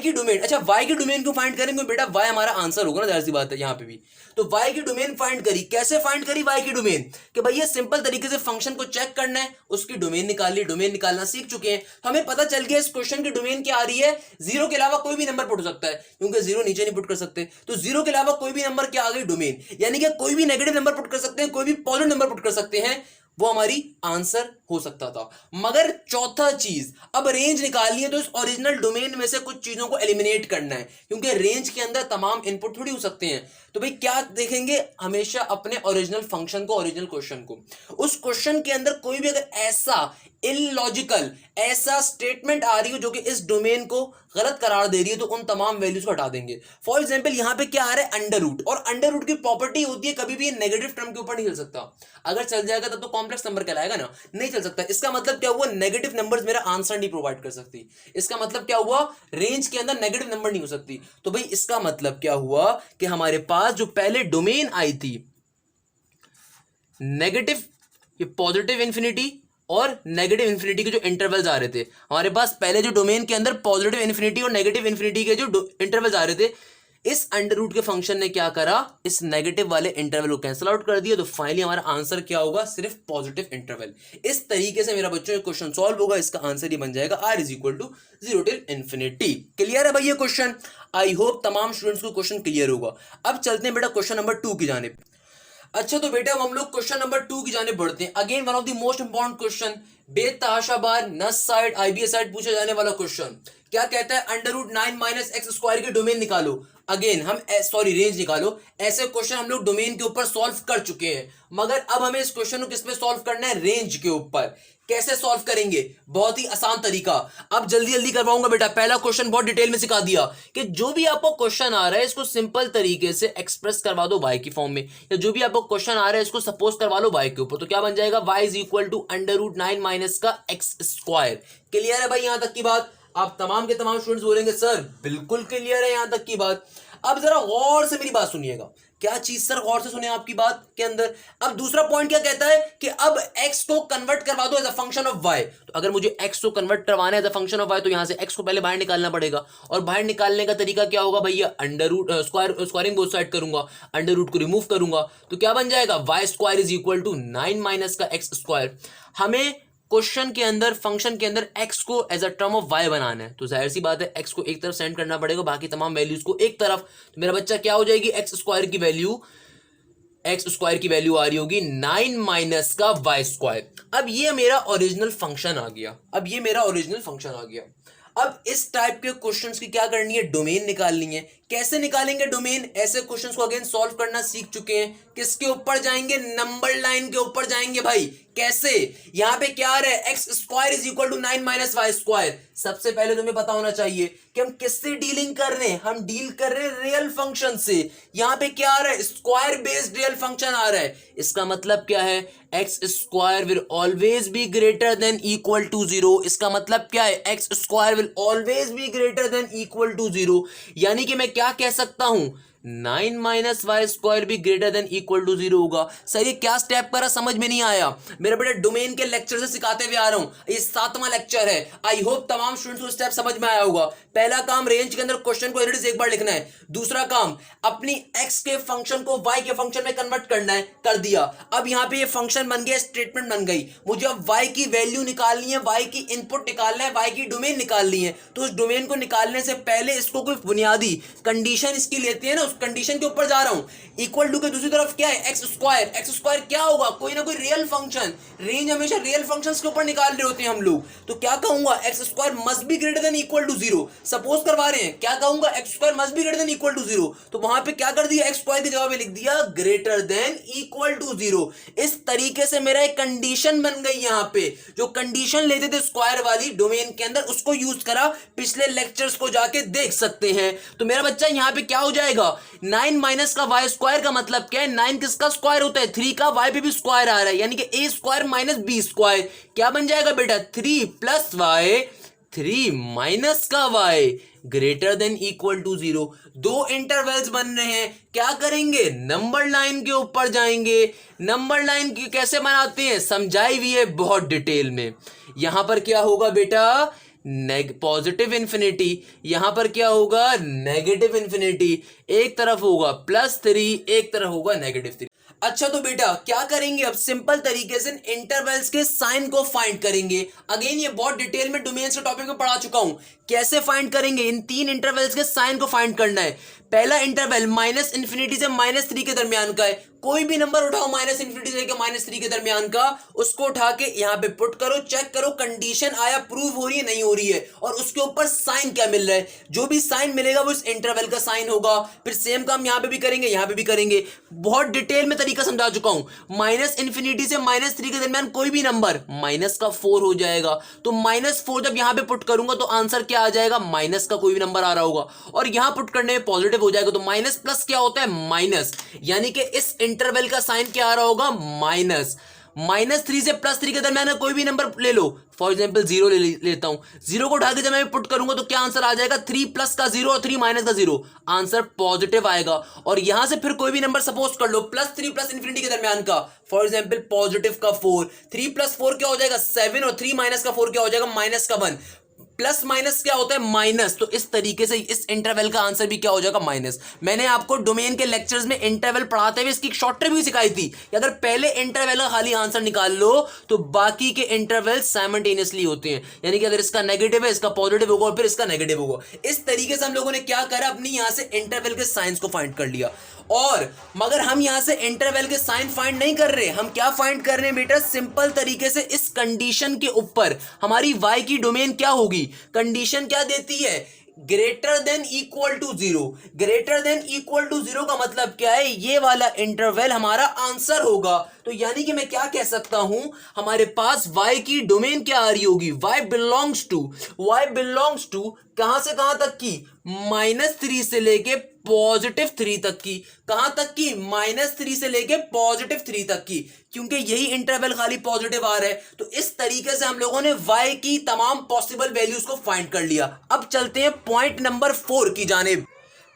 की डोमेन। अच्छा, y की डोमेन को फाइंड करेंगे बेटा, y हमारा आंसर होगा ना, जाहिर सी बात है यहाँ पे भी। तो y की डोमेन फाइंड करी, कैसे फाइंड करी y की डोमेन, कि भैया सिंपल तरीके से फंक्शन को चेक करना है, उसकी डोमेन निकाल ली। डोमेन निकालना सीख चुके हैं तो हमें पता चल गया इस क्वेश्चन की डोमेन क्या आ रही है, जीरो के अलावा कोई भी नंबर पुट हो सकता है, क्योंकि जीरो नीचे नहीं पुट कर सकते। तो जीरो के अलावा कोई भी नंबर क्या आ गई, डोमेन। यानी कि कोई भी नेगेटिव नंबर पुट कर सकते हैं, कोई भी पॉजिटिव नंबर पुट कर सकते हैं, वो हमारी आंसर हो सकता था। मगर चौथा चीज, अब रेंज निकालनी है तो इस ओरिजिनल डोमेन में से कुछ चीजों को एलिमिनेट करना है, क्योंकि रेंज के अंदर तमाम इनपुट थोड़ी हो सकते हैं। तो भाई क्या देखेंगे, हमेशा अपने ओरिजिनल फंक्शन को, ओरिजिनल क्वेश्चन को। उस क्वेश्चन के अंदर कोई भी अगर ऐसा इलॉजिकल ऐसा स्टेटमेंट आ रही हो जो कि इस डोमेन को गलत करार दे रही है, तो उन तमाम वैल्यूज को हटा देंगे। फॉर एग्जांपल यहां पे क्या आ रहा है, अंडर रूट, और अंडर रूट की प्रॉपर्टी होती है कभी भी नेगेटिव टर्म के ऊपर नहीं चल सकता। अगर चल जाएगा तब तो कॉम्प्लेक्स नंबर कहलाएगा ना, नहीं चल सकता। इसका मतलब क्या हुआ, नेगेटिव नंबर्स मेरा आंसर नहीं प्रोवाइड कर सकती। इसका मतलब क्या हुआ, रेंज के अंदर नेगेटिव नंबर नहीं हो सकती। तो भाई इसका मतलब क्या हुआ कि हमारे पास जो पहले डोमेन आई थी नेगेटिव, ये पॉजिटिव इंफिनिटी और नेगेटिव इंफिनिटी के जो इंटरवल्स आ रहे थे, हमारे पास पहले जो डोमेन के अंदर पॉजिटिव इंफिनिटी और नेगेटिव इंफिनिटी के जो इंटरवल्स आ रहे थे, इस अंडर रूट के फंक्शन ने क्या करा, इस नेगेटिव वाले इंटरवल को कैंसिल आउट कर दिया, तो फाइनली हमारा आंसर क्या होगा, सिर्फ पॉजिटिव इंटरवल। इस तरीके से मेरा बच्चों क्वेश्चन सॉल्व होगा, इसका आंसर ही बन जाएगा r is equal to 0 till infinity. Clear है भाई ये क्वेश्चन? आई होप तमाम स्टूडेंट्स को क्वेश्चन क्लियर होगा। अब चलते हैं बेटा क्वेश्चन नंबर 2 की जानिब। अच्छा तो बेटा हम लोग क्वेश्चन नंबर 2 की जाने बढ़ते हैं। Again one of the most important question, बेतहाशा बार नस साइड आईबीएस साइड पूछा जाने वाला क्वेश्चन। क्या कहता है, under root 9 minus x square के डोमेन निकालो। अगेन हम रेंज निकालो। ऐसे क्वेश्चन हम लोग डोमेन के ऊपर सॉल्व कर चुके हैं, मगर अब हमें इस क्वेश्चन को किस पे सॉल्व करना है, रेंज के ऊपर। कैसे सॉल्व करेंगे, बहुत ही आसान तरीका। अब जल्दी जल्दी करवाऊंगा बेटा। पहला क्वेश्चन बहुत डिटेल में सिखा दिया कि जो भी आपको क्वेश्चन आ रहा है इसको सिंपल तरीके से एक्सप्रेस करवा दो y की फॉर्म में, या जो भी आपको क्वेश्चन आ रहा है इसको सपोज करवा लो y के ऊपर। तो क्या बन जाएगा, y is equal to under root 9 minus का एक्स स्क्वायर। क्लियर है भाई यहां तक की बात? आप तमाम के तमाम स्टूडेंट्स बोलेंगे सर बिल्कुल क्लियर है यहां तक की बात। अब जरा गौर से मेरी बात सुनिएगा। क्या चीज सर, गौर से सुने आपकी बात के अंदर। अब दूसरा पॉइंट क्या कहता है कि अब x को कन्वर्ट करवा दो as a function of y। तो अगर मुझे x को कन्वर्ट करवाना है as a function of y, तो यहां से x को पहले बाहर निकालना पड़ेगा। और बाहर निकालने का तरीका क्या होगा भैया, under root squaring both side करूंगा, अंडर रूट को रिमूव करूंगा, तो क्या बन जाएगा, y square is equal to 9 minus का x स्क्वायर। हमें क्वेश्चन के अंदर, फंक्शन के अंदर x को as a term of y बनाना है, तो जाहिर सी बात है x को एक तरफ सेंड करना पड़ेगा, बाकी तमाम वैल्यूज को एक तरफ। तो मेरा बच्चा क्या हो जाएगी, x स्क्वायर की वैल्यू आ रही होगी 9 माइनस का y स्क्वायर। अब ये मेरा ओरिजिनल फंक्शन आ गया। अब इस टाइप के क्वेश्चंस की क्या करनी है, डोमेन निकालनी है। कैसे निकालेंगे डोमेन, ऐसे क्वेश्चंस को अगेन सॉल्व करना सीख चुके हैं। किसके ऊपर जाएंगे, नंबर लाइन के ऊपर जाएंगे भाई। कैसे, यहां पे क्या आ रहा है, x square is equal to 9 minus y square. सबसे पहले तुम्हें पता होना चाहिए कि हम किससे डीलिंग कर रहे हैं, हम डील कर रहे हैं रियल फंक्शन से। यहां पे क्या आ रहा है, स्क्वायर बेस्ड रियल फंक्शन आ रहा है। इसका मतलब क्या है, x square will always be greater than equal to 0। इसका मतलब क्या है, x square will always be greater than equal to 0। यानी कि मैं क्या कह सकता हूं, 9 माइनस वाई स्क्वायर भी ग्रेटर देन इक्वल टू 0 होगा। सर ये क्या स्टेप करा, समझ में नहीं आया। मेरा बेटा डोमेन के लेक्चर से सिखाते हुए आ रहा हूं, ये 7वां लेक्चर है। आई होप तमाम स्टूडेंट्स को स्टेप समझ में आया होगा। पहला काम, रेंज के अंदर क्वेश्चन को एडिट एक बार लिखना है। दूसरा काम, अपनी एक्स के फंक्शन को वाई के फंक्शन में कन्वर्ट करना है, कर दिया। अब यहां पे ये फंक्शन बन गया, स्टेटमेंट बन गई। मुझे अब वाई की वैल्यू निकालनी है, वाई की इनपुट निकालना है, वाई की डोमेन निकालनी है। तो उस डोमेन को निकालने से पहले इसको कोई बुनियादी कंडीशन इसकी लेते हैं ना, उस कंडीशन के ऊपर जा रहा हूं। इक्वल टू के दूसरी तरफ क्या है, एक्स स्क्वायर क्या होगा, कोई ना कोई रियल फंक्शन। रेंज हमेशा रियल फंक्शंस के ऊपर निकाल रहे होते हैं हम लोग। तो क्या कहूंगा, x square must be greater than equal to 0। Suppose करवा रहे हैं, क्या कहूंगा, x square must be greater than equal to 0। तो वहां पे क्या कर दिया, एक्स स्क्वायर की जगह पे लिख दिया ग्रेटर देन इक्वल टू 0। इस तरीके से मेरा एक कंडीशन बन गई। यहां पे जो कंडीशन लेते थे स्क्वायर वाली डोमेन के अंदर, उसको यूज करा। पिछले लेक्चर्स को जाके देख सकते हैं। तो मेरा बच्चा यहां पे क्या हो जाएगा, 9 माइनस का वाई स्क्वायर का मतलब क्या है, 9 किसका स्क्वायर होता है, 3 का, वाई पे भी स्क्वायर आ रहा है, यानी कि a square minus b square. क्या बन जाएगा बेटा, 3 प्लस वाई, 3 माइनस का y greater than equal to 0। दो इंटरवल्स बन रहे हैं। क्या करेंगे, नंबर लाइन के ऊपर जाएंगे। नंबर लाइन की कैसे बनाते हैं, समझाई हुई है बहुत डिटेल में। यहां पर क्या होगा बेटा, पॉजिटिव इंफिनिटी, यहां पर क्या होगा, नेगेटिव इंफिनिटी। एक तरफ होगा +3, एक तरफ होगा -3। अच्छा तो बेटा क्या करेंगे, अब सिंपल तरीके से इंटरवल्स के साइन को फाइंड करेंगे। अगेन ये बहुत डिटेल में डोमेन्स के टॉपिक में पढ़ा चुका हूं। कैसे फाइंड करेंगे, इन 3 इंटरवल्स के साइन को फाइंड करना है। पहला इंटरवल -∞ से -3 के दरमियान का है। कोई भी नंबर उठाओ -∞ से लेकर -3 के दरमियान का, उसको उठा के यहां पे पुट करो, चेक करो कंडीशन आया प्रूव हो रही है नहीं हो रही है, और उसके ऊपर साइन क्या मिल रहा है। जो भी साइन मिलेगा वो इस इंटरवल का साइन होगा। फिर सेम काम यहां पे भी करेंगे, यहां पे भी करेंगे। बहुत डिटेल में तरीका समझा चुका हूं। -∞ से -3 के दरमियान कोई भी नंबर -4 हो जाएगा। तो -4 जब यहां पे पुट करूंगा तो आंसर क्या आ जाएगा, माइनस का कोई भी नंबर आ रहा होगा, और यहां पुट करने में पॉजिटिव हो जाएगा। तो माइनस प्लस क्या होता है, माइनस, यानी कि इस इंटरवल का साइन क्या आ रहा होगा, माइनस। -3 से +3 के दरमियान कोई भी नंबर ले लो, फॉर एग्जाम्पल 0 लेता हूं। 0 को उठा के जब मैं पुट करूंगा तो क्या आंसर आ जाएगा, 3 प्लस का 0 और 3 माइनस का 0, आंसर पॉजिटिव आएगा। और यहां से फिर कोई भी नंबर सपोज कर लो +3 प्लस इंफिनिटी के दरमियान का, फॉर एग्जाम्पल पॉजिटिव का 4, 3 + 4 क्या हो जाएगा 7, और 3 माइनस का 4 क्या हो जाएगा -1। प्लस माइनस क्या होता है, माइनस। तो इस तरीके से इस इंटरवल का आंसर भी क्या हो जाएगा, माइनस। मैंने आपको डोमेन के लेक्चर्स में इंटरवल पढ़ाते हुए इसकी शॉर्ट ट्रिक भी सिखाई थी कि अगर पहले इंटरवल का खाली आंसर निकाल लो तो बाकी के इंटरवल साइमल्टेनियसली होते हैं, यानी कि अगर इसका नेगेटिव है इसका पॉजिटिव होगा और फिर इसका नेगेटिव होगा। इस तरीके से हम लोगों ने क्या करा, अपनी यहां से इंटरवल के साइंस को फाइंड कर लिया। और मगर हम यहां से इंटरवल के साइन फाइंड नहीं कर रहे, हम क्या फाइंड कर रहे हैं बेटा, सिंपल तरीके से इस कंडीशन के ऊपर हमारी y की डोमेन क्या होगी। कंडीशन क्या देती है, greater than equal to zero. Greater than equal to zero का मतलब क्या है, ये वाला इंटरवल हमारा आंसर होगा। तो यानी कि मैं क्या कह सकता हूं, हमारे पास y की डोमेन क्या आ रही होगी, y बिलोंग्स टू कहां से कहां तक की, -3 से लेके +3 तक की। कहां तक की, -3 से लेके +3 तक की, क्योंकि यही इंटरवल खाली पॉजिटिव आ रहा है। तो इस तरीके से हम लोगों ने y की तमाम पॉसिबल वैल्यूज को फाइंड कर लिया। अब चलते हैं पॉइंट नंबर 4 की जानिब।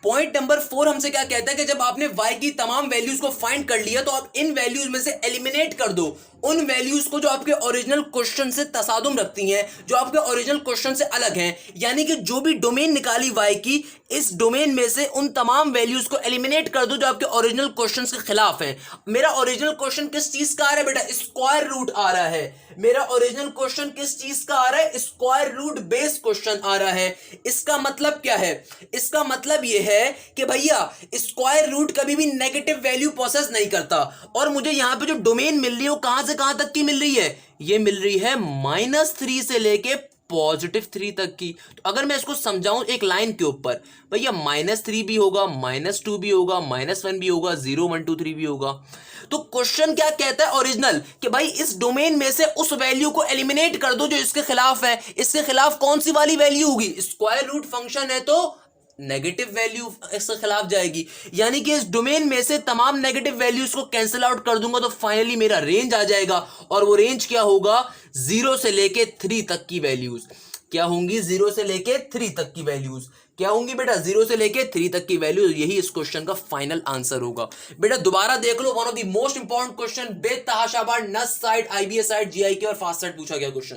पॉइंट नंबर 4 हमसे क्या कहता है कि जब आपने y की तमाम वैल्यूज को फाइंड कर लिया तो आप इन वैल्यूज में से एलिमिनेट कर दो उन वैल्यूज को जो आपके ओरिजिनल क्वेश्चन से तसादुम रखती हैं, जो आपके ओरिजिनल क्वेश्चन से अलग हैं। यानी कि जो भी डोमेन निकाली y की, इस डोमेन में से उन तमाम वैल्यूज को एलिमिनेट कर दो जो आपके ओरिजिनल क्वेश्चन के खिलाफ हैं। मेरा ओरिजिनल क्वेश्चन किस चीज का आ रहा है बेटा, स्क्वायर रूट आ रहा है। मेरा ओरिजिनल क्वेश्चन किस चीज का आ रहा है, स्क्वायर रूट बेस्ड क्वेश्चन आ रहा है। इसका मतलब क्या है, इसका मतलब यह है कि भैया स्क्वायर रूट कभी भी नेगेटिव वैल्यू प्रोसेस नहीं करता। और मुझे यहां पे जो डोमेन मिल रही है वो कहां से कहां तक की मिल रही है, ये मिल रही है -3 से लेके +3 तक की। तो अगर मैं इसको समझाऊं एक लाइन के ऊपर, भैया -3 भी होगा, -2 भी होगा, -1 भी होगा, 0 1 2 3 भी होगा। तो क्वेश्चन क्या कहता है ओरिजिनल, कि भाई इस डोमेन में से उस वैल्यू को एलिमिनेट कर दो जो इसके खिलाफ है। इसके खिलाफ कौन सी वाली वैल्यू होगी, स्क्वायर रूट फंक्शन है तो नेगेटिव वैल्यू इसके खिलाफ जाएगी। यानी कि इस डोमेन में से तमाम नेगेटिव वैल्यूज को कैंसिल आउट कर दूंगा तो फाइनली मेरा रेंज आ जाएगा। और वो रेंज क्या होगा, 0 से लेके 3 तक की वैल्यूज। क्या होंगी, 0 से लेके 3 तक की वैल्यूज क्या होंगी बेटा, 0 से लेके 3 तक की वैल्यू। यही इस क्वेश्चन का फाइनल आंसर होगा। बेटा दोबारा देख लो, one of the most important question, बेतहाशाबाद नस साइड, आईबीएस साइड, जीआईके और फास्ट साइड पूछा गया क्वेश्चन।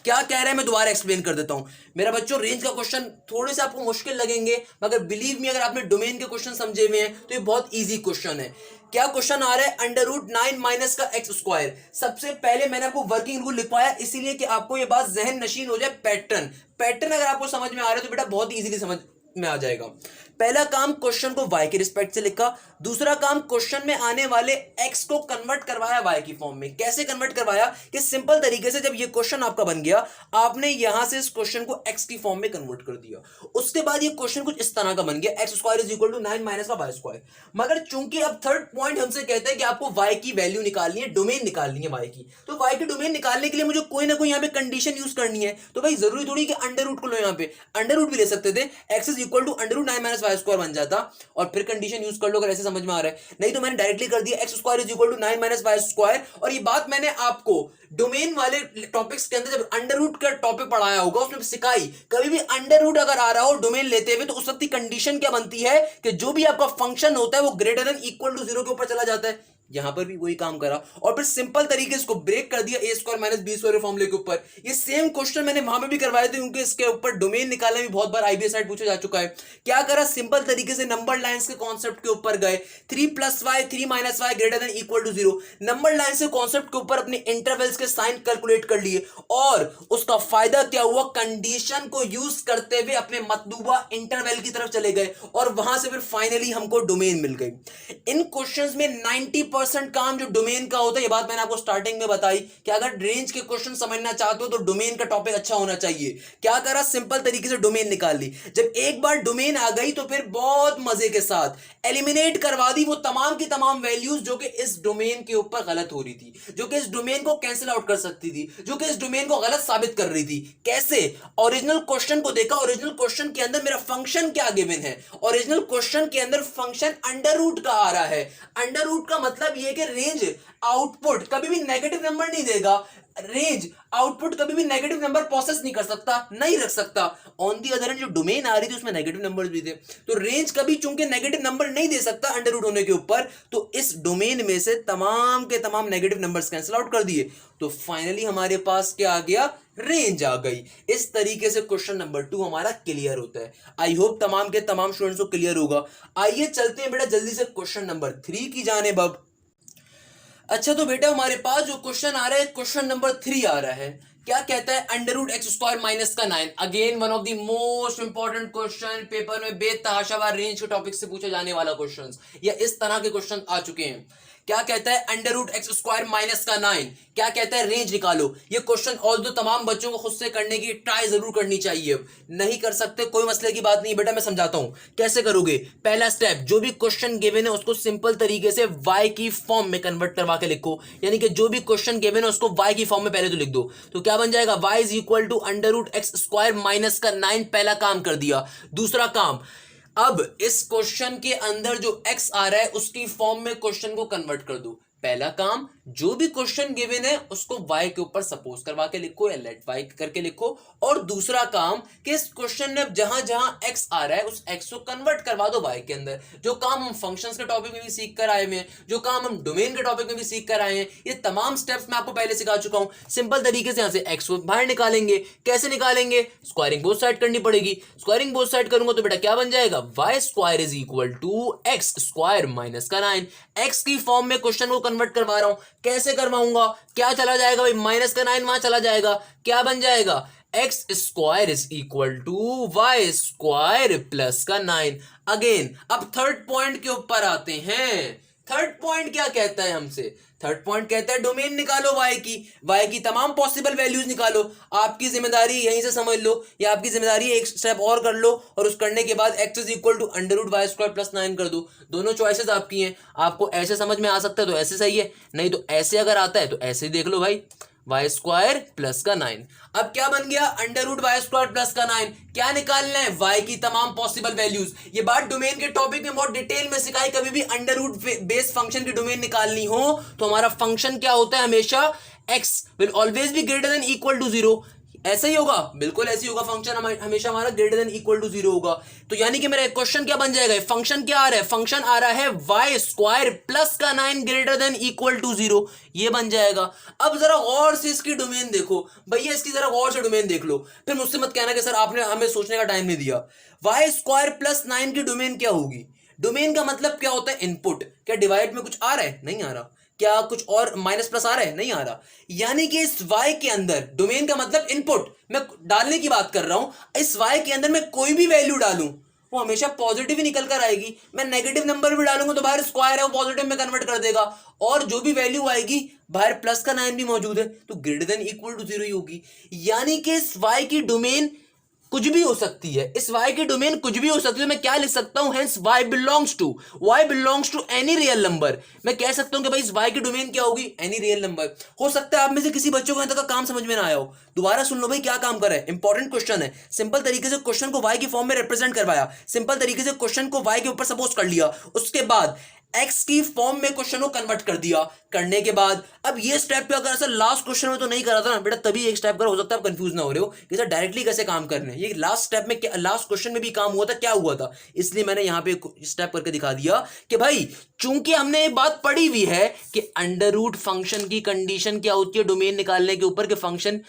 क्या कह रहा है मैं दोबारा एक्सप्लेन कर देता हूं। मेरा बच्चों रेंज का क्वेश्चन थोड़े से आपको मुश्किल लगेंगे, मगर बिलीव मी अगर आपने डोमेन के क्वेश्चन समझे हुए हैं तो ये बहुत ईजी क्वेश्चन है। क्या क्वेश्चन आ रहा है, √9 माइनस का x स्क्वायर। सबसे पहले मैंने आपको वर्किंग रूल लिखवाया इसीलिए कि आपको ये बात जहन नशीन हो जाए। पैटर्न अगर आपको समझ में आ रहा है तो बेटा बहुत इजीली समझ में आ जाएगा। पहला काम क्वेश्चन को y के रिस्पेक्ट से लिखा, दूसरा काम क्वेश्चन में आने वाले x को कन्वर्ट करवाया y की फॉर्म में। कैसे कन्वर्ट करवाया, कि सिंपल तरीके से जब ये क्वेश्चन आपका बन गया, आपने यहां से इस क्वेश्चन को x की फॉर्म में कन्वर्ट कर दिया। उसके बाद ये क्वेश्चन कुछ इस तरह का बन गया, x square is equal to 9 minus का y स्क्वायर। मगर चूंकि अब थर्ड पॉइंट हमसे कहता है कि आपको y की वैल्यू निकालनी है, डोमेन निकालनी है y की, तो y की डोमेन निकालने के लिए मुझे कोई ना कोई यहाँ पे कंडीशन यूज करनी है। तो भाई जरूरी थोड़ी कि अंडर रूट को लो, यहाँ पे अंडर रूट भी ले सकते थे, x is equal to √9 minus y square बन जाता और फिर कंडीशन यूज कर लो अगर ऐसे समझ में आ रहा है। नहीं तो मैंने डायरेक्टली कर दिया x square is equal to 9 minus y square. और ये बात मैंने आपको डोमेन वाले टॉपिक्स के अंदर जब अंडर रूट का टॉपिक पढ़ाया होगा उसमें सिखाई। कभी भी अंडर रूट अगर आ रहा हो डोमेन लेते हुए तो उस वक्त की कंडीशन क्या बनती है कि जो भी आपका फंक्शन होता है वो ग्रेटर देन इक्वल टू 0 के ऊपर चला जाता है। यहां पर भी वही काम करा और फिर सिंपल तरीके से इसको ब्रेक कर दिया, a square minus b square फॉर्मूले के ऊपर। ये सेम क्वेश्चन मैंने वहां पे भी करवाए थे क्योंकि इसके ऊपर डोमेन निकालने में बहुत बार आईबीएस साइड पूछा जा चुका है। क्या करा, सिंपल तरीके से नंबर लाइंस के कॉन्सेप्ट के ऊपर गए, 3 + y 3 - y greater than equal to 0। Number line से कॉन्सेप्ट के ऊपर अपने इंटरवल्स के साइन कैलकुलेट कर लिए और उसका फायदा क्या हुआ, कंडीशन को यूज करते हुए अपने मतलूबा इंटरवल की तरफ चले गए और वहां से फिर फाइनली हमको डोमेन मिल गई। इन क्वेश्चंस में 90% काम जो डोमेन का होता है, ये बात मैंने आपको स्टार्टिंग में बताई कि अगर रेंज के क्वेश्चन समझना चाहते हो तो डोमेन का टॉपिक अच्छा होना चाहिए। क्या करा, सिंपल तरीके से डोमेन निकाल ली। जब एक बार डोमेन आ गई तो फिर बहुत मजे के साथ एलिमिनेट करवा दी वो तमाम की तमाम वैल्यूज जो कि इस डोमेन के ऊपर गलत हो रही थी, जो कि इस डोमेन को कैंसिल आउट कर सकती थी, जो कि इस डोमेन को गलत साबित कर रही थी। कैसे, ओरिजिनल क्वेश्चन को देखा, ओरिजिनल क्वेश्चन के अंदर मेरा फंक्शन क्या गिवन है, ओरिजिनल क्वेश्चन के अंदर फंक्शन अंडर रूट का आ रहा है। अंडर रूट का मतलब यह कि रेंज आउटपुट कभी भी नेगेटिव नंबर नहीं देगा, रेंज आउटपुट कभी भी नेगेटिव नंबर प्रोसेस नहीं कर सकता, नहीं रख सकता। ऑन दी अदर हैंड जो डोमेन आ रही थी उसमें नेगेटिव नंबर भी थे, तो रेंज कभी चूंकि नेगेटिव नंबर नहीं दे सकता अंडर रूट होने के ऊपर, तो इस डोमेन में से तमाम के तमाम नेगेटिव नंबर्स कैंसिल आउट कर दिए, तो फाइनली हमारे पास क्या आ गया, रेंज आ गई। इस तरीके से क्वेश्चन नंबर 2 हमारा क्लियर होता है। आई होप तमाम के तमाम स्टूडेंट्स को क्लियर होगा। आइए चलते हैं बेटा जल्दी से क्वेश्चन नंबर 3 की जानिब। अब अच्छा तो बेटा हमारे पास जो क्वेश्चन आ रहा है, क्वेश्चन नंबर 3 आ रहा है, क्या कहता है, under root x square minus का 9। Again one of the most important question, paper में बेतहाशावार रेंज के टॉपिक से पूछे जाने वाला क्वेश्चन, या इस तरह के क्वेश्चन आ चुके हैं। क्या कहता है, under root x square minus का 9, क्या कहता है, रेंज निकालो। ये क्वेश्चन ऑल्दो तमाम बच्चों को खुद से करने की ट्राई जरूर करनी चाहिए, नहीं कर सकते कोई मसले की बात नहीं बेटा, मैं समझाता हूं कैसे करोगे। पहला स्टेप, जो भी क्वेश्चन गिवन है उसको सिंपल तरीके से y की फॉर्म में कन्वर्ट करवा के लिखो, यानी कि जो भी क्वेश्चन गिवन है उसको y की फॉर्म में पहले तो लिख दो। तो क्या बन जाएगा, y is equal to under root x square minus का 9, पहला काम कर दिया। दूसरा काम, अब इस क्वेश्चन के अंदर जो x आ रहा है उसकी फॉर्म में क्वेश्चन को कन्वर्ट कर दो। पहला काम, जो भी क्वेश्चन गिवन है उसको y के ऊपर सपोज करवा के लिखो या लेट y करके लिखो। और दूसरा काम कि इस क्वेश्चन में जहां जहां x आ रहा है उस x को कन्वर्ट करवा दो y के अंदर। जो काम हम फंक्शंस के टॉपिक में भी सीख कर आए हैं, जो काम हम डोमेन के टॉपिक में भी सीख कर आए हैं, ये तमाम स्टेप्स मैं आपको पहले सिखा चुका हूं। सिंपल तरीके से यहां से x को बाहर निकालेंगे। कैसे निकालेंगे, स्क्वायरिंग बोथ साइड करनी पड़ेगी। स्क्वायरिंग बोथ साइड करूंगा तो बेटा क्या बन जाएगा, y square is equal to x square minus का 9। x की फॉर्म में क्वेश्चन को कन्वर्ट करवा रहा हूं, कैसे करवाऊंगा, क्या चला जाएगा भाई, माइनस का 9 वहां चला जाएगा, क्या बन जाएगा, x square is equal to y square plus का 9। अगेन अब थर्ड पॉइंट के ऊपर आते हैं। थर्ड पॉइंट क्या कहता है हमसे, थर्ड पॉइंट कहता है डोमेन निकालो y की तमाम पॉसिबल वैल्यूज निकालो। आपकी जिम्मेदारी यहीं से समझ लो, या आपकी जिम्मेदारी एक स्टेप और कर लो, और उस करने के बाद x is equal to under root y square plus 9 कर दो। दोनों चॉइसेस आपकी हैं, आपको ऐसे समझ में आ सकता है तो ऐसे सही है, नहीं तो ऐसे अगर आता है तो ऐसे देख लो भाई, वाई स्क्वायर प्लस का 9। अब क्या बन गया, under root y square plus का 9। क्या निकालना है, y की तमाम पॉसिबल वैल्यूज। ये बात डोमेन के टॉपिक में बहुत डिटेल में सिखाई, कभी भी अंडर रूट बेस फंक्शन की डोमेन निकालनी हो तो हमारा फंक्शन क्या होता है, हमेशा x will always be greater than equal to 0। ऐसा ही होगा, बिल्कुल ऐसे ही होगा, फंक्शन हमेशा हमारा ग्रेटर देन इक्वल टू 0 होगा। तो यानी कि मेरा क्वेश्चन क्या बन जाएगा, फंक्शन क्या आ रहा है, फंक्शन आ रहा है वाई स्क्वायर प्लस का 9 ग्रेटर देन इक्वल टू 0, ये बन जाएगा। अब जरा गौर से इसकी डोमेन देखो भैया, इसकी जरा गौर से डोमेन देख लो, फिर मुझसे मत कहना कि सर आपने हमें सोचने का टाइम नहीं दिया। वाई स्क्वायर प्लस 9 की डोमेन क्या होगी, डोमेन का मतलब क्या होता है, इनपुट। क्या डिवाइड में कुछ आ रहा है, नहीं आ रहा, क्या कुछ और माइनस प्लस आ रहा है, नहीं आ रहा, यानी कि इस y के अंदर डोमेन का मतलब इनपुट, मैं डालने की बात कर रहा हूं। इस y के अंदर मैं कोई भी वैल्यू डालूं वो हमेशा पॉजिटिव ही निकल कर आएगी। मैं नेगेटिव नंबर भी डालूंगा तो बाहर स्क्वायर है वो पॉजिटिव में कन्वर्ट कर देगा, और जो भी वैल्यू आएगी बाहर प्लस का 9 भी मौजूद है तो ग्रेटर देन इक्वल टू 0 ही होगी। यानी कि इस y की डोमेन कुछ भी हो सकती है, इस y की डोमेन कुछ भी हो सकती है। मैं क्या लिख सकता हूं, hence y belongs to any real number. मैं कह सकता हूं कि भाई इस y की डोमेन क्या होगी, एनी रियल नंबर। हो सकता है आप में से किसी बच्चों को यहां तक का काम समझ में ना आया हो, दोबारा सुन लो भाई क्या काम कर रहा है, इंपॉर्टेंट क्वेश्चन है। सिंपल तरीके से क्वेश्चन को y की फॉर्म में रिप्रेजेंट करवाया, सिंपल तरीके से क्वेश्चन को y के ऊपर सपोज कर लिया, उसके बाद x की फॉर्म में क्वेश्चन को कन्वर्ट कर दिया। करने के बाद अब ये स्टेप पे अगर सर लास्ट क्वेश्चन में तो नहीं करा था ना बेटा, तभी एक स्टेप करो, हो सकता है आप कंफ्यूज ना हो रहे हो कि सर डायरेक्टली कैसे काम करने हैं। ये लास्ट स्टेप में, लास्ट क्वेश्चन में भी काम हुआ था, क्या हुआ था, इसलिए मैंने यहां पे स्टेप करके दिखा दिया कि भाई चूंकि हमने ये बात पढ़ी हुई है कि अंडर रूट फंक्शन की कंडीशन क्या होती है डोमेन निकालने के ऊपर, कि फंक्शन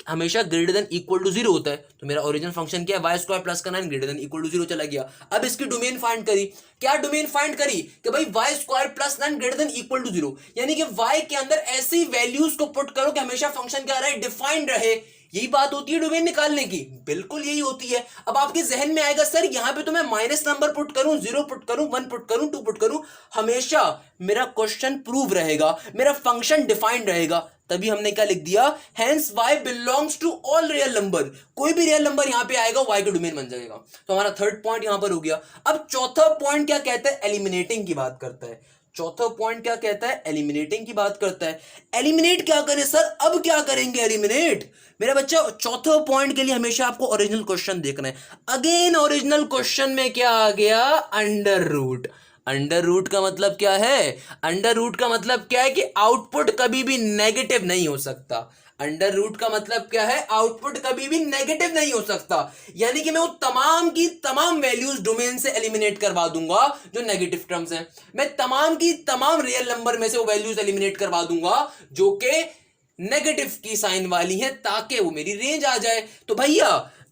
हमेशा ग्रेटर देन इक्वल टू 0 होता है। तो मेरा ओरिजिनल फंक्शन क्या है, वाई स्क्वायर प्लस का 9 ग्रेटर देन इक्वल टू 0 चला गया। अब इसकी डोमेन फाइंड करी, क्या डोमेन फाइंड करी कि भाई y square plus 9 greater than equal to 0, यानी कि वाई के अंदर ऐसी वैल्यूज को पुट करो कि हमेशा फंक्शन क्या रहे, डिफाइंड रहे। यही बात होती है डोमेन निकालने की, बिल्कुल यही होती है। अब आपके जहन में आएगा सर यहां पे तो मैं माइनस नंबर पुट करूं, 0 पुट करूं, 1 पुट करूं, 2 पुट करूं, हमेशा मेरा क्वेश्चन प्रूव रहेगा, मेरा फंक्शन डिफाइंड रहेगा। तभी हमने क्या लिख दिया, hence y belongs to all real number. कोई भी रियल नंबर यहां पे आएगा y का डोमेन बन जाएगा। तो हमारा थर्ड पॉइंट यहां पर हो गया। अब चौथा पॉइंट क्या कहता है, एलिमिनेटिंग की बात करता है। चौथा पॉइंट क्या कहता है, एलिमिनेटिंग की बात करता है। एलिमिनेट क्या करें सर, अब क्या करेंगे एलिमिनेट, मेरा बच्चा चौथे पॉइंट के लिए हमेशा आपको ओरिजिनल क्वेश्चन देखना है। अगेन ओरिजिनल क्वेश्चन में क्या आ गया, अंडर रूट। अंडर रूट का मतलब क्या है? अंडर रूट का मतलब क्या है कि आउटपुट कभी भी नेगेटिव नहीं हो सकता। अंडर रूट का मतलब क्या है? आउटपुट कभी भी नेगेटिव नहीं हो सकता। यानी कि मैं वो तमाम की तमाम वैल्यूज डोमेन से एलिमिनेट करवा दूंगा जो नेगेटिव टर्म्स हैं। मैं तमाम की तमाम रियल नंबर में से वो वैल्यूज एलिमिनेट करवा दूंगा जो कि नेगेटिव की साइन वाली है, ताकि वो मेरी रेंज आ जाए। तो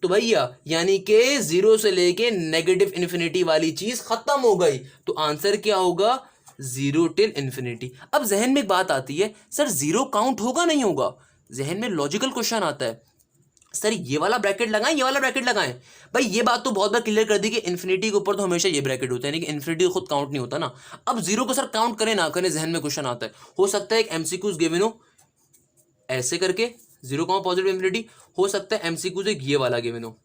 भैया यानी कि जीरो से लेके नेगेटिव इन्फिनिटी वाली चीज खत्म हो गई। तो आंसर क्या होगा? Zero till infinity. अब जहन में एक बात आती है, सर जीरो काउंट होगा नहीं होगा? जहन में लॉजिकल क्वेश्चन आता है, सर ये वाला ब्रैकेट लगाएं ये वाला ब्रैकेट लगाएं। भाई ये बात तो बहुत बार क्लियर कर दी कि इन्फिनिटी के ऊपर तो हमेशा ये ब्रैकेट होता है, यानी कि इन्फिनिटी खुद काउंट नहीं होता ना। अब जीरो को सर काउंट करें ना करें, जहन में क्वेश्चन आता है। हो सकता है एक एमसीक्यूज गिवन हो ऐसे करके, जीरो कॉमा पॉजिटिव इन्फिनिटी। हो सकता है एमसीक्यूज एक ये वाला गिवन हो।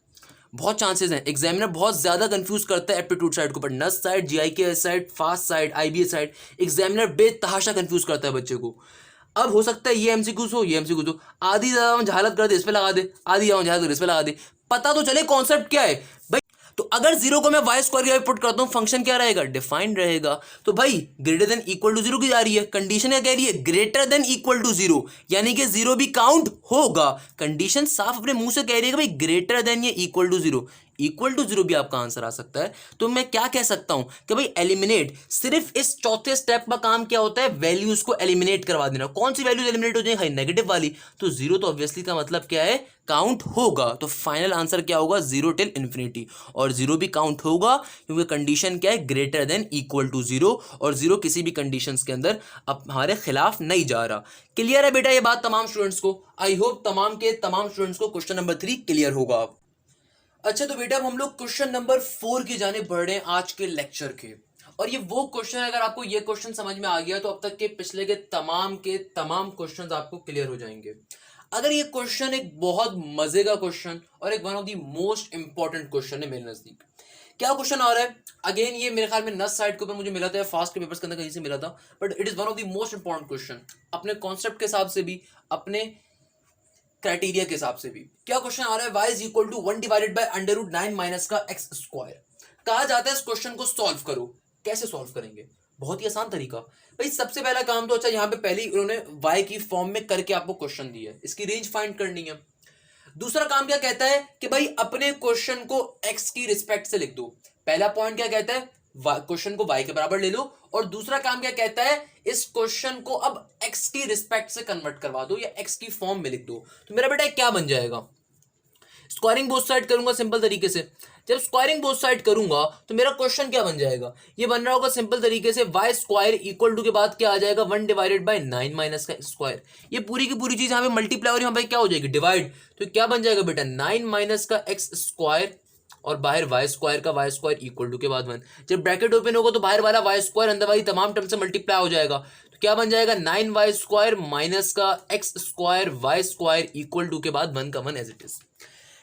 बहुत चांसेस हैं। एग्जामिनर बहुत ज्यादा कंफ्यूज करता है एप्टीट्यूड साइड को, पर नस side, GIK side, fast side, IBS side, examiner बेतहाशा कंफ्यूज करता है बच्चे को। अब हो सकता है ये एमसीक्यूज हो ये एमसीक्यूज हो, आधी ज्यादा जहालत कर दे इस पे लगा दे, आधी ज्यादा जहालत कर इस पे लगा दे, पता तो चले कॉन्सेप्ट क्या है भाई। तो अगर जीरो को मैं वाई स्क्वायर की पुट करता हूं, फंक्शन क्या रहेगा? डिफाइंड रहेगा। तो भाई greater than equal to zero की जा रही है, कंडीशन क्या कह रही है? Greater than equal to zero, यानी कि जीरो भी काउंट होगा। कंडीशन साफ अपने मुंह से कह रही है कि भाई ग्रेटर देन या equal to zero. Equal to zero भी आपका आंसर आ सकता है। तो मैं क्या कह सकता हूं कि भाई एलिमिनेट, सिर्फ इस चौथे स्टेप का काम क्या होता है? वैल्यूज को एलिमिनेट करवा देना। कौन सी वैल्यूज एलिमिनेट हो जाएंगी? नेगेटिव वाली। तो जीरो तो ऑब्वियसली का मतलब क्या है? काउंट होगा। तो फाइनल आंसर क्या होगा? Zero till infinity. और जीरो भी काउंट होगा क्योंकि कंडीशन क्या है? Greater than equal to zero. और जीरो किसी भी कंडीशंस के अंदर अब हमारे खिलाफ नहीं जा रहा। क्लियर है बेटा ये बात तमाम स्टूडेंट्स को? आई होप तमाम के तमाम स्टूडेंट्स को क्वेश्चन नंबर 3 क्लियर होगा। अच्छा तो बेटा अब हम लोग क्वेश्चन नंबर 4 की जाने बढ़ रहे हैं आज के लेक्चर के। और ये वो क्वेश्चन है, अगर आपको ये क्वेश्चन समझ में आ गया तो अब तक के पिछले के तमाम क्वेश्चंस आपको क्लियर हो जाएंगे। अगर ये क्वेश्चन एक बहुत मजे का क्वेश्चन और एक one of the most important question है मेरे नजदीक। क्या क्वेश्चन आ रहा है? अगेन ये मेरे ख्याल में नस साइड के ऊपर मुझे मिला था, फास्ट के पेपर्स के अंदर कहीं से मिला था, but it is one of the most important question अपने कॉन्सेप्ट के हिसाब से भी, अपने क्राइटेरिया के हिसाब से भी। क्या क्वेश्चन आ रहा है? y is equal to 1 divided by under root 9 minus का x स्क्वायर। कहा जाता है इस क्वेश्चन को सॉल्व करो। कैसे सॉल्व करेंगे? बहुत ही आसान तरीका। भाई सबसे पहला काम तो, अच्छा यहाँ पे पहले ही उन्होंने y की फॉर्म में करके आपको क्वेश्चन दिया है, इसकी रेंज फाइंड करनी है। दूसरा काम क्या कहता है कि भाई अपने क्वेश्चन को x की रिस्पेक्ट से लिख दो। पहला पॉइंट क्या कहता है? क्वेश्चन को y के बराबर ले लो। और दूसरा काम क्या कहता है? इस क्वेश्चन को अब x की रिस्पेक्ट से कन्वर्ट करवा दो या x की फॉर्म में लिख दो। तो मेरा बेटा क्या बन जाएगा? स्क्वायरिंग बोथ साइड करूंगा सिंपल तरीके से। जब स्क्वायरिंग बोथ साइड करूंगा तो मेरा क्वेश्चन क्या बन जाएगा? ये बन रहा होगा सिंपल तरीके से y स्क्वायर इक्वल टू के बाद क्या आ जाएगा? 1 डिवाइडेड बाय 9 माइनस का स्क्वायर। ये पूरी की पूरी चीज यहाँ पे मल्टीप्लाई और यहाँ पे क्या हो जाएगी? डिवाइड। तो क्या बन जाएगा बेटा? 9 माइनस का x स्क्वायर और बाहर वाई स्क्वायर का वाई स्क्वायर इक्वल टू के बाद 1। जब ब्रैकेट ओपन होगा तो बाहर वाला वाई स्क्वायर अंदर वाली तमाम टर्म से मल्टीप्लाई हो जाएगा। तो क्या बन जाएगा? 9y स्क्वायर माइनस का x square y square equal to के बाद 1 का 1 एज इट इज।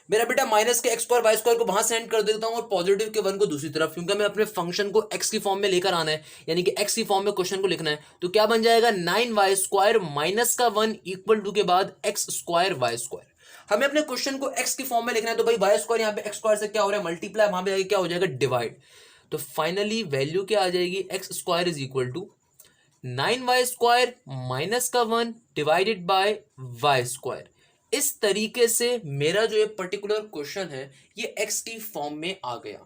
मेरा बेटा माइनस के x स्क्वायर वाई स्क्वायर को वहां सेंड कर देता हूं और पॉजिटिव के 1 को दूसरी तरफ, क्योंकि मैं अपने फंक्शन को x की फॉर्म में लेकर आना है, यानी कि x की फॉर्म में क्वेश्चन को लिखना है। तो क्या बन जाएगा? 9y स्क्वायर माइनस का 1 इक्वल टू के बाद x स्क्वायर वाई स्क्वायर। हमें अपने क्वेश्चन को x की फॉर्म में लिखना है, तो भाई वाई स्क्वायर यहाँ पे x स्क्वायर से क्या हो रहा है? मल्टीप्लाई, वहां पे क्या हो जाएगा? डिवाइड। तो फाइनली वैल्यू क्या आ जाएगी? x square is equal to 9y square minus का 1 डिवाइडेड बाय वाई स्क्वायर। इस तरीके से मेरा जो ये पर्टिकुलर क्वेश्चन है ये x की फॉर्म में आ गया।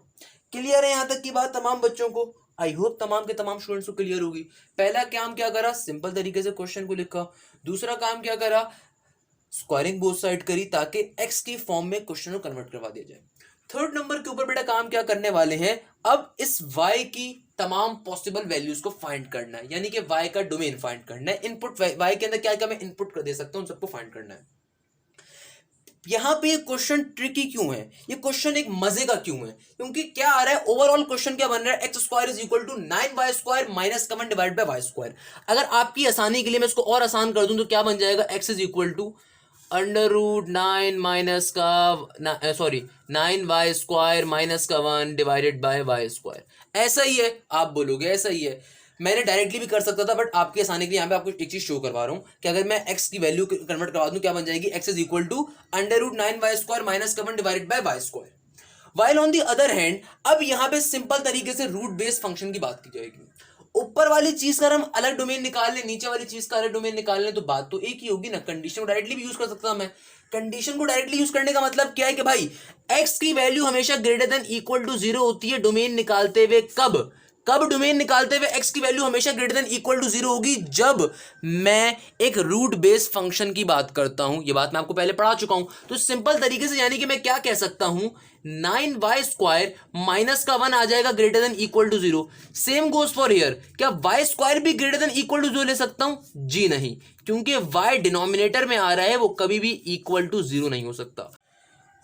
क्लियर है यहां तक की बात तमाम बच्चों को? आई होप तमाम के तमाम स्टूडेंट्स को क्लियर होगी। पहला काम क्या करा? सिंपल तरीके से क्वेश्चन को लिखा। दूसरा काम क्या करा? स्क्वायरिंग बोथ साइड करी ताकि x की फॉर्म में क्वेश्चन को कन्वर्ट करवा दिया जाए। थर्ड नंबर के ऊपर बेटा काम क्या करने वाले हैं? अब इस y की तमाम पॉसिबल वैल्यूज को फाइंड करना है, यानी कि y का डोमेन फाइंड करना है। इनपुट y के अंदर क्या क्या मैं इनपुट कर दे सकता हूं, सबको फाइंड करना है। यहां पे ये क्वेश्चन ट्रिकी क्यों है? ये क्वेश्चन एक मजे का क्यों है? क्योंकि क्या आ रहा है? ओवरऑल क्वेश्चन क्या बन रहा है? X square is equal to 9y square minus का 1 डिवाइड बाय वाई स्क्वायर। अगर आपकी आसानी के लिए मैं इसको और आसान कर दूं तो क्या बन जाएगा? x is equal to under root 9 minus का सॉरी 9y स्क्वायर माइनस का 1 डिवाइडेड बाय वाई स्क्वायर। ऐसा ही है, आप बोलोगे ऐसा ही है। मैंने डायरेक्टली भी कर सकता था, बट आपके आसानी के लिए यहाँ पे आपको एक चीज शो करवा रहा हूँ कि अगर मैं x की वैल्यू कन्वर्ट करवा दूं क्या बन जाएगी? x is equal to under root 9y square minus का 1 divided by y square. While on the other hand अब यहां पे सिंपल तरीके से रूट बेस्ड फंक्शन की बात की जाएगी। ऊपर वाली चीज का हम अलग डोमेन निकाल लें, नीचे वाली चीज का अलग डोमेन निकाल लें, तो बात तो एक ही होगी ना। कंडीशन को डायरेक्टली भी यूज कर सकता हूं मैं। कंडीशन को डायरेक्टली यूज करने का मतलब क्या है कि भाई x की वैल्यू हमेशा ग्रेटर देन इक्वल टू 0 होती है डोमेन निकालते हुए। कब कब डोमेन निकालते हुए x की वैल्यू हमेशा ग्रेटर देन इक्वल टू 0 होगी? जब मैं एक रूट बेस्ड फंक्शन की बात करता हूं। ये बात मैं आपको पहले पढ़ा चुका हूं। तो सिंपल तरीके से यानी कि मैं क्या कह सकता हूं, 9y² माइनस का 1 आ जाएगा greater than equal to 0। Same goes for here, क्या y² भी ग्रेटर देन इक्वल टू 0 ले सकता हूं? जी नहीं, क्योंकि y डिनोमिनेटर में आ रहा है, वो कभी भी इक्वल टू 0 नहीं हो सकता।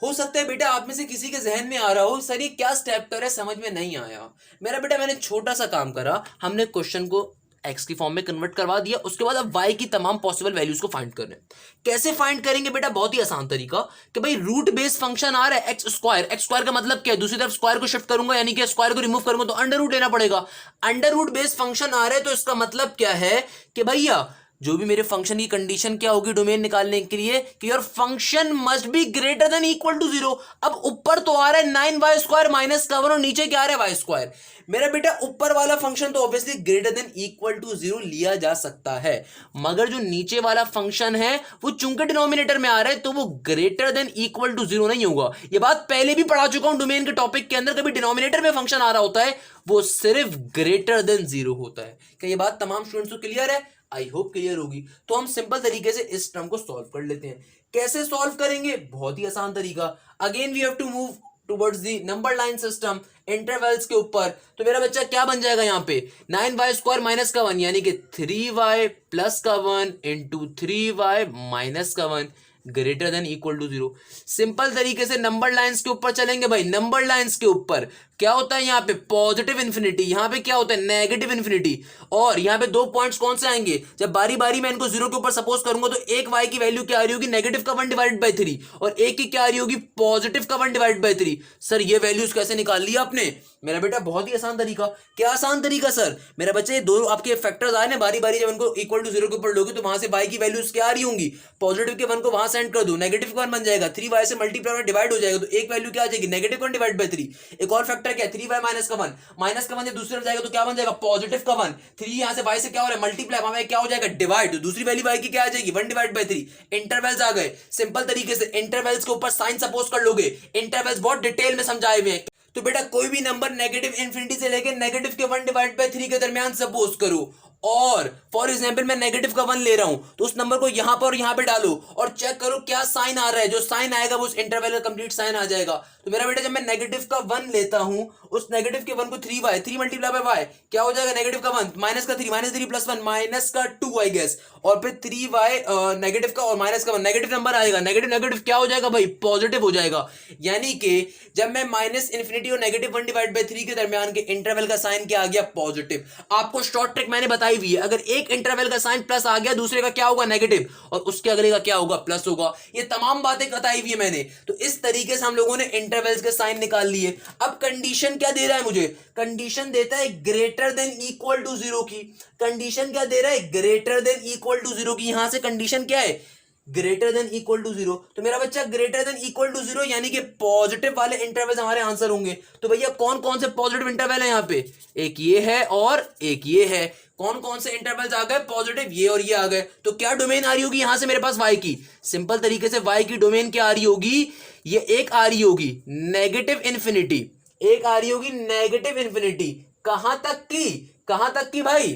हो सकता है बेटा आप में से किसी के जहन में आ रहा हो, सर ये क्या स्टेप करे, समझ में नहीं आया। मेरा बेटा मैंने छोटा सा काम करा, हमने क्वेश्चन को x की फॉर्म में कन्वर्ट करवा दिया। उसके बाद अब y की तमाम पॉसिबल वैल्यूज को फाइंड करना है। कैसे फाइंड करेंगे बेटा? बहुत ही आसान तरीका कि भाई रूट बेस्ड फंक्शन आ रहा है x² का मतलब क्या है? दूसरी तरफ स्क्वायर को शिफ्ट करूंगा यानी कि स्क्वायर को रिमूव करूंगा तो अंडर रूट लेना पड़ेगा। अंडर रूट बेस्ड फंक्शन आ रहा है तो इसका मतलब क्या है कि भैया जो भी मेरे फंक्शन की कंडीशन क्या होगी डोमेन निकालने के लिए, कि your function must be greater than equal to 0। अब ऊपर तो आ रहा है 9y² माइनस का 1 और नीचे क्या आ रहा है y²। मेरा बेटा ऊपर वाला फंक्शन तो obviously greater than equal to 0 लिया जा सकता है, मगर जो नीचे वाला फंक्शन है वो चूंकि डिनोमिनेटर में आ रहा है तो वो ग्रेटर देन इक्वल टू 0 नहीं होगा। ये बात पहले भी पढ़ा चुका हूं डोमेन के टॉपिक के अंदर। कभी डिनोमिनेटर में फंक्शन आ रहा होता है वो सिर्फ ग्रेटर देन 0 होता है। क्या ये बात तमाम स्टूडेंट्स को क्लियर है? आई होप क्लियर होगी। तो हम सिंपल तरीके से इस टर्म को सॉल्व कर लेते हैं। कैसे सॉल्व करेंगे? बहुत ही आसान तरीका। Again we have to move towards the number line system intervals के ऊपर। तो मेरा बच्चा क्या बन जाएगा यहाँ पे? 9y² माइनस का 1 यानी कि 3y प्लस का 1 इंटू 3y माइनस का 1 greater than equal to 0। Simple तरीके से नंबर लाइंस के ऊपर चलेंगे भाई। नंबर लाइंस के ऊपर क्या होता है? यहाँ पे पॉजिटिव इंफिनिटी, यहाँ पे क्या होता है? Negative infinity. और यहाँ पे दो पॉइंट्स कौन से आएंगे? जब बारी बारी मैं इनको 0 के ऊपर सपोज करूंगा तो एक y की वैल्यू क्या आ रही होगी? नेगेटिव का 1 डिवाइड बाई 3 और एक की क्या आ रही होगी? पॉजिटिव का 1 डिवाइड बाई 3। सर ये वैल्यूज कैसे निकाल लिया आपने? मेरा बेटा बहुत ही आसान तरीका। क्या आसान तरीका सर? मेरा बच्चा ये दो आपके फैक्टर्स आए ना, बारी बारी जब इनको इक्वल टू 0 के ऊपर लोगे तो वहां से y की वैल्यूज क्या आ रही होंगी? पॉजिटिव के 1 को वहां सेंड कर दो, नेगेटिव का 1 बन जाएगा, 3y से मल्टीप्लाई में डिवाइड हो जाएगा तो एक वैल्यू क्या आ जाएगी? Negative 1 divide by 3। एक और फैक्टर क्या है? 3y माइनस का 1। माइनस का 1 जब दूसरी तरफ जाएगा तो क्या बन जाएगा? पॉजिटिव का 1। 3 यहां से y से क्या हो रहा है? मल्टीप्लाई, वहां क्या हो जाएगा? डिवाइड। तो दूसरी वैल्यू y की क्या आ जाएगी? 1 डिवाइड बाई 3। इंटरवल्स आ गए। सिंपल तरीके से इंटरवल्स के ऊपर साइन सपोज कर लोगे। इंटरवल्स बहुत डिटेल में समझाए हुए हैं। तो बेटा कोई भी नंबर नेगेटिव इंफिनिटी से लेकर नेगेटिव के 1 डिवाइड बाई 3 के दरमियान सपोज करो, और फॉर एग्जांपल मैं नेगेटिव का 1 ले रहा हूं तो उस नंबर को यहां पर और यहां पे डालो और चेक करो क्या साइन आ रहा है। जो साइन आएगा वो उस इंटरवल का कंप्लीट साइन आ जाएगा। तो मेरा बेटा जब मैं नेगेटिव का 1 लेता हूं, उस नेगेटिव के 1 को 3y, 3 मल्टीप्लाई बाय y क्या हो जाएगा? नेगेटिव का 1 माइनस का 3, माइनस 3 प्लस 1 माइनस का 2 आई गेस, और फिर 3y नेगेटिव का और माइनस का 1 नेगेटिव नंबर आएगा। नेगेटिव नेगेटिव क्या हो जाएगा भाई? पॉजिटिव हो जाएगा। यानी कि जब मैं माइनस इन्फिनिटी और नेगेटिव 1 डिवाइड बाई 3 के दरमियान के इंटरवल का साइन क्या आ गया? पॉजिटिव। आपको शॉर्ट ट्रिक मैंने बताई हुई है, अगर एक इंटरवल का साइन प्लस आ गया दूसरे का क्या होगा? नेगेटिव, और उसके अगले का क्या होगा? प्लस होगा। ये तमाम बातें बताई हुई है मैंने। तो इस तरीके से हम लोगों ने इंटरवल्स के साइन निकाल लिए। अब कंडीशन क्या दे रहा है मुझे? कंडीशन देता है ग्रेटर देन इक्वल टू 0 की। कंडीशन क्या दे रहा है? ग्रेटर देन इक्वल टू 0 की। यहां से कंडीशन क्या है? Greater than equal to 0। तो मेरा बच्चा ग्रेटर देन इक्वल टू 0 यानी कि पॉजिटिव वाले इंटरवल हमारे आंसर होंगे। तो भैया कौन कौन से पॉजिटिव इंटरवल है यहाँ पे? एक ये है और एक ये है। कौन कौन से इंटरवल्स आ गए पॉजिटिव? ये और ये आ गए। तो क्या डोमेन आ रही होगी यहां से मेरे पास? y की। सिंपल तरीके से y की डोमेन क्या आ रही होगी? ये एक आ रही होगी नेगेटिव इंफिनिटी, एक आ रही होगी नेगेटिव इंफिनिटी। कहां तक की? कहां तक की भाई?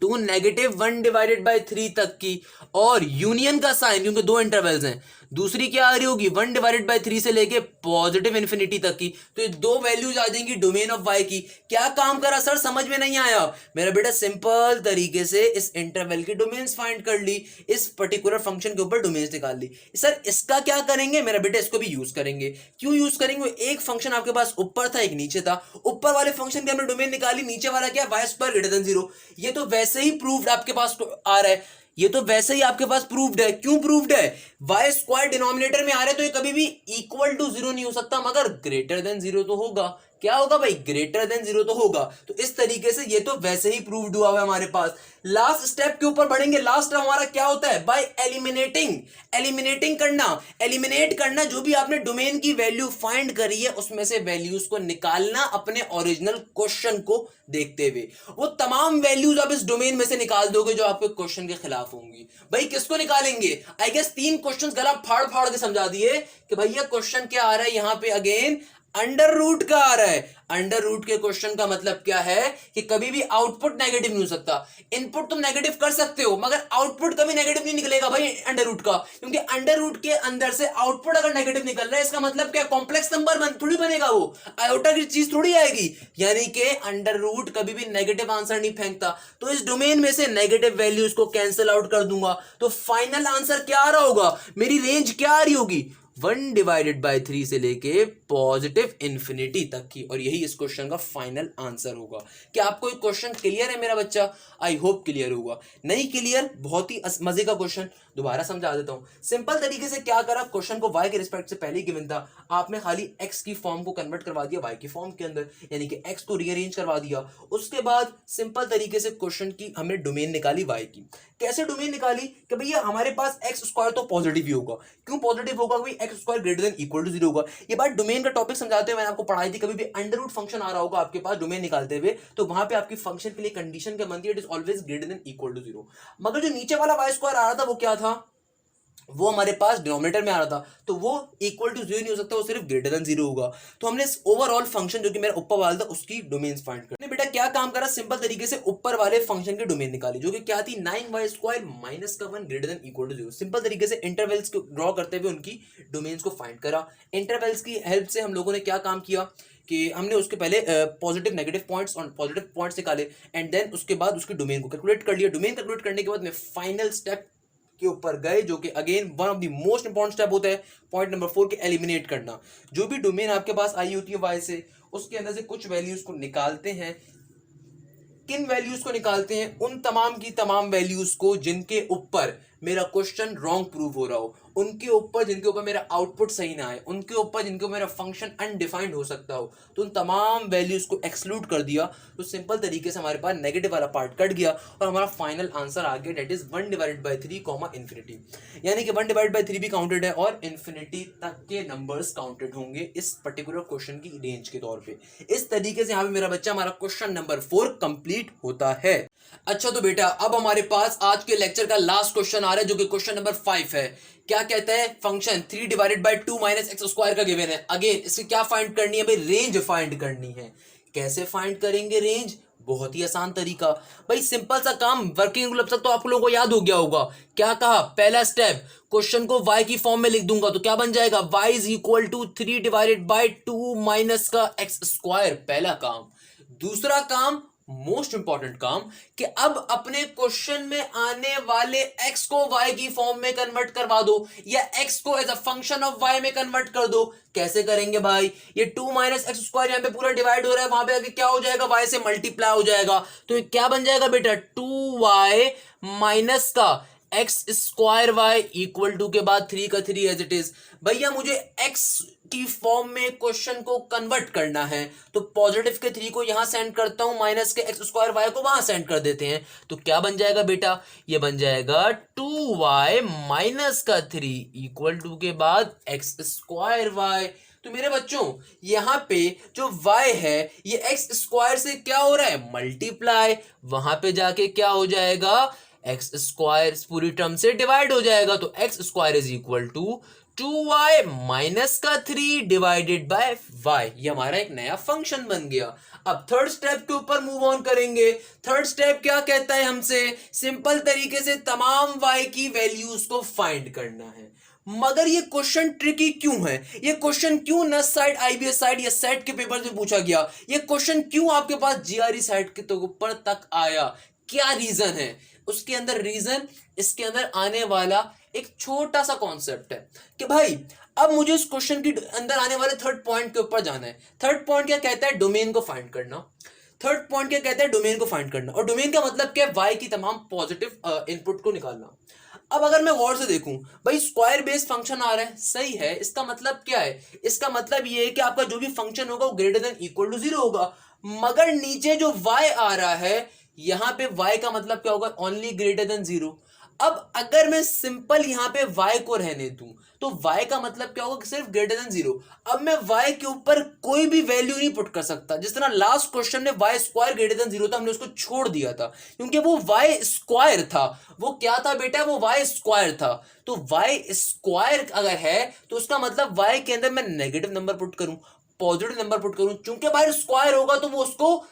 टू नेगेटिव 1 डिवाइडेड बाई 3 तक की। और यूनियन का साइन, क्योंकि दो इंटरवल्स हैं, दूसरी क्या आ रही होगी? 1 डिवाइडेड बाई 3 से लेके पॉजिटिव इंफिनिटी तक की। तो ये दो वैल्यूज आ जाएंगी डोमेन ऑफ y की। क्या काम करा सर? समझ में नहीं आया? मेरा बेटा सिंपल तरीके से इस इंटरवल की डोमेन्स फाइंड कर ली, इस पर्टिकुलर फंक्शन के ऊपर डोमेन्स निकाल ली। सर इसका क्या करेंगे? मेरा बेटा इसको भी यूज करेंगे। क्यों यूज करेंगे? एक फंक्शन आपके पास ऊपर था, एक नीचे था। ऊपर वाले फंक्शन की हमने डोमेन निकाली, नीचे वाला क्या? y² greater than 0। ये तो वैसे ही प्रूव्ड आपके पास आ रहा है, ये तो वैसे ही आपके पास प्रूव्ड है। क्यों प्रूव्ड है? y² डिनोमिनेटर में आ रहा है तो ये कभी भी इक्वल टू 0 नहीं हो सकता, मगर ग्रेटर देन 0 तो होगा। क्या होगा भाई, ग्रेटर देन 0 तो होगा। तो इस तरीके से ये तो वैसे ही प्रूव्ड हुआ है हमारे पास। लास्ट स्टेप के ऊपर बढ़ेंगे। लास्ट स्टेप हमारा क्या होता है, बाय एलिमिनेटिंग करना। एलिमिनेट करना, जो भी आपने डोमेन की वैल्यू फाइंड करी है उसमें से वैल्यूज को निकालना अपने ओरिजिनल क्वेश्चन को देखते हुए। वो तमाम वैल्यूज आप इस डोमेन में से निकाल दोगे जो आपके क्वेश्चन के खिलाफ होंगी। भाई किसको निकालेंगे, आई गेस 3 क्वेश्चन गला फाड़ फाड़ के समझा दिए कि भैया क्वेश्चन क्या आ रहा है यहां पे। अगेन अंडर रूट का आ रहा है। अंडर रूट के क्वेश्चन का मतलब क्या है कि कभी भी आउटपुट नेगेटिव नहीं हो सकता। इनपुट तुम नेगेटिव कर सकते हो मगर आउटपुट कभी नेगेटिव नहीं निकलेगा भाई अंडर रूट का, क्योंकि अंडर रूट के अंदर से आउटपुट अगर नेगेटिव निकल रहा है इसका मतलब क्या, कॉम्प्लेक्स नंबर थोड़ी बनेगा, वो आयोटा की चीज थोड़ी आएगी। यानी कि अंडर रूट कभी भी नेगेटिव आंसर नहीं फेंकता। तो इस डोमेन में से नेगेटिव वैल्यूज को कैंसिल आउट कर दूंगा। तो फाइनल आंसर क्या आ रहा होगा, मेरी रेंज क्या आ रही होगी, 1/3 से लेके पॉजिटिव इंफिनिटी तक की। और यही इस क्वेश्चन का फाइनल आंसर होगा। क्या आपको एक क्वेश्चन क्लियर है मेरा बच्चा? आई होप क्लियर होगा। नहीं क्लियर, बहुत ही मजे का क्वेश्चन, दोबारा समझा देता हूं। सिंपल तरीके से क्या करा, क्वेश्चन को y के रिस्पेक्ट से पहले गिवन था, आपने खाली x की फॉर्म को कन्वर्ट करवा दिया y की फॉर्म के अंदर, यानी कि x को रीअरेंज करवा दिया। उसके बाद सिंपल तरीके से क्वेश्चन की हमने डोमेन निकाली y की। कैसे डोमेन निकाली कि भैया हमारे पास एक्स स्क्वायर तो पॉजिटिव ही होगा। क्यों पॉजिटिव होगा, भाई x square greater than equal to 0 होगा। ये बात डोमेन का टॉपिक समझाते हुए मैंने आपको पढ़ाई थी। कभी भी अंडर रूट फंक्शन आ रहा होगा आपके पास डोमेन निकालते हुए, तो वहां पे आपकी फंक्शन के लिए कंडीशन क्या बनती है, it is always greater than equal to 0। मगर जो नीचे वाला वाई स्क्वायर आ रहा था वो क्या था, वो हमारे पास डिनोमिनेटर में आ रहा था, तो वो इक्वल टू 0 नहीं हो सकता, वो सिर्फ ग्रेटर देन 0 होगा। तो हमने ओवरऑल फंक्शन जो कि मेरा ऊपर वाला था उसकी डोमेन फाइंड करने बेटा क्या काम करा, सिंपल तरीके से ऊपर वाले फंक्शन की डोमेन निकाली जो कि क्या थी, 9y² माइनस का 1 greater than equal to 0। Simple तरीके से इंटरवल्स को ड्रॉ करते हुए उनकी डोमेन्स को फाइंड करा। इंटरवल्स की हेल्प से हम लोगों ने क्या काम किया कि हमने उसके पहले पॉजिटिव नेगेटिव पॉइंट्स और पॉजिटिव पॉइंट्स निकाले एंड देन उसके बाद उसकी डोमेन को कैलकुलेट कर लिया। डोमेन कैलकुलेट करने के बाद में फाइनल स्टेप के ऊपर गए जो कि again one of the most important step होता है, पॉइंट नंबर 4 के एलिमिनेट करना। जो भी डोमेन आपके पास आई होती है वाई से, उसके अंदर से कुछ वैल्यूज को निकालते हैं। किन वैल्यूज को निकालते हैं, उन तमाम की तमाम वैल्यूज को जिनके ऊपर मेरा क्वेश्चन रॉन्ग प्रूव हो रहा हो, उनके ऊपर जिनके ऊपर मेरा आउटपुट सही ना आए, उनके ऊपर जिनके ऊपर मेरा फंक्शन अनडिफाइंड हो सकता हो, तो उन तमाम वैल्यूज को एक्सक्लूड कर दिया। तो सिंपल तरीके से हमारे पास नेगेटिव वाला पार्ट कट गया और हमारा फाइनल आंसर आ गया, डेट इज 1/3 इन्फिनिटी। यानी कि 1/3 भी काउंटेड है और इन्फिनिटी तक के नंबर्स काउंटेड होंगे इस पर्टिकुलर क्वेश्चन की रेंज के तौर पे। इस तरीके से यहाँ पे मेरा बच्चा हमारा क्वेश्चन नंबर 4 कंप्लीट होता है। अच्छा तो बेटा अब हमारे पास आज के लेक्चर का लास्ट क्वेश्चन आ रहा है जो कि क्वेश्चन नंबर 5 है। क्या कहता है, फंक्शन 3/2 माइनस एक्स स्क्वायर का गिवन है। अगेन इसकी क्या फाइंड करनी है भाई, रेंज फाइंड करनी है। कैसे फाइंड करेंगे रेंज, बहुत ही आसान तरीका भाई, सिंपल सा काम। वर्किंग रूल अब तक तो आप लोगों को याद हो गया होगा। क्या कहा, पहला स्टेप क्वेश्चन को y की फॉर्म में लिख दूंगा तो क्या बन जाएगा, y is equal to 3/2 minus का एक्स स्क्वायर, पहला काम। दूसरा काम, मोस्ट इंपॉर्टेंट काम, कि अब अपने क्वेश्चन में आने वाले x को y की फॉर्म में कन्वर्ट करवा दो या x को as a function of y में कन्वर्ट कर दो। कैसे करेंगे भाई, ये 2 माइनस एक्स स्क्वायर यहां पे पूरा डिवाइड हो रहा है, वहां पे आगे क्या हो जाएगा, y से मल्टीप्लाई हो जाएगा। तो ये क्या बन जाएगा बेटा, 2y माइनस का x square y equal to के बाद 3 का 3 एज इट इज। भैया मुझे x की फॉर्म में क्वेश्चन को कन्वर्ट करना है तो पॉजिटिव के 3 को यहां सेंड करता हूं, माइनस के एक्स स्क्वायर वाई को वहां सेंड कर देते हैं। तो क्या बन जाएगा बेटा, ये बन जाएगा 2y माइनस का 3 इक्वल टू के बाद एक्स स्क्वायर वाई। तो मेरे बच्चों यहां पे जो y है ये एक्स स्क्वायर से क्या हो रहा है, मल्टीप्लाई, वहां पे जाके क्या हो जाएगा, एक्स स्क्वायर पूरी टर्म से डिवाइड हो जाएगा। तो x square is equal to 2y minus का 3 डिवाइडेड बाय y। ये हमारा एक नया फंक्शन बन गया। अब थर्ड स्टेप के ऊपर मूव ऑन करेंगे। थर्ड स्टेप क्या कहता है हमसे, सिंपल तरीके से तमाम y की वैल्यूज को फाइंड करना है। मगर ये क्वेश्चन ट्रिकी क्यों है, ये क्वेश्चन क्यों नस साइड, आईबीएस साइड या सेट के पेपर में पूछा गया, ये क्वेश्चन क्यों आपके पास जीआरई साइड के तो ऊपर तक आया, क्या रीजन है उसके अंदर। रीजन इसके अंदर आने वाला एक छोटा सा कॉन्सेप्ट है कि भाई अब मुझे इस क्वेश्चन के अंदर आने वाले थर्ड पॉइंट के ऊपर जाना है। थर्ड पॉइंट क्या कहता है, डोमेन को फाइंड करना। थर्ड पॉइंट क्या कहता है, डोमेन को फाइंड करना। और डोमेन का मतलब क्या है, y की तमाम पॉजिटिव इनपुट को निकालना। अब अगर मैं गौर से देखूं, भाई स्क्वायर बेस्ड फंक्शन आ रहा है, सही है, इसका मतलब क्या है, इसका मतलब ये है कि आपका जो भी फंक्शन होगा वो greater than equal to zero होगा। मगर नीचे जो y आ रहा है, यहां पे y का मतलब क्या होगा, ओनली ग्रेटर देन जीरो। अब अगर मैं सिंपल यहां पे y को रहने दूं, तो y का मतलब क्या होगा, सिर्फ ग्रेटर देन जीरो। अब मैं y के ऊपर कोई भी वैल्यू नहीं पुट कर सकता। जिस तरह लास्ट क्वेश्चन में y square greater than zero था, हमने उसको छोड़ दिया था क्योंकि वो y स्क्वायर था। वो क्या था बेटा, वो y स्क्वायर था। तो y स्क्वायर अगर है तो उसका मतलब y के अंदर मैं नेगेटिव नंबर पुट करूं, पॉजिटिव नंबर पुट करूं, चूंकि बाहर स्क्वायर होगा तो वो उसको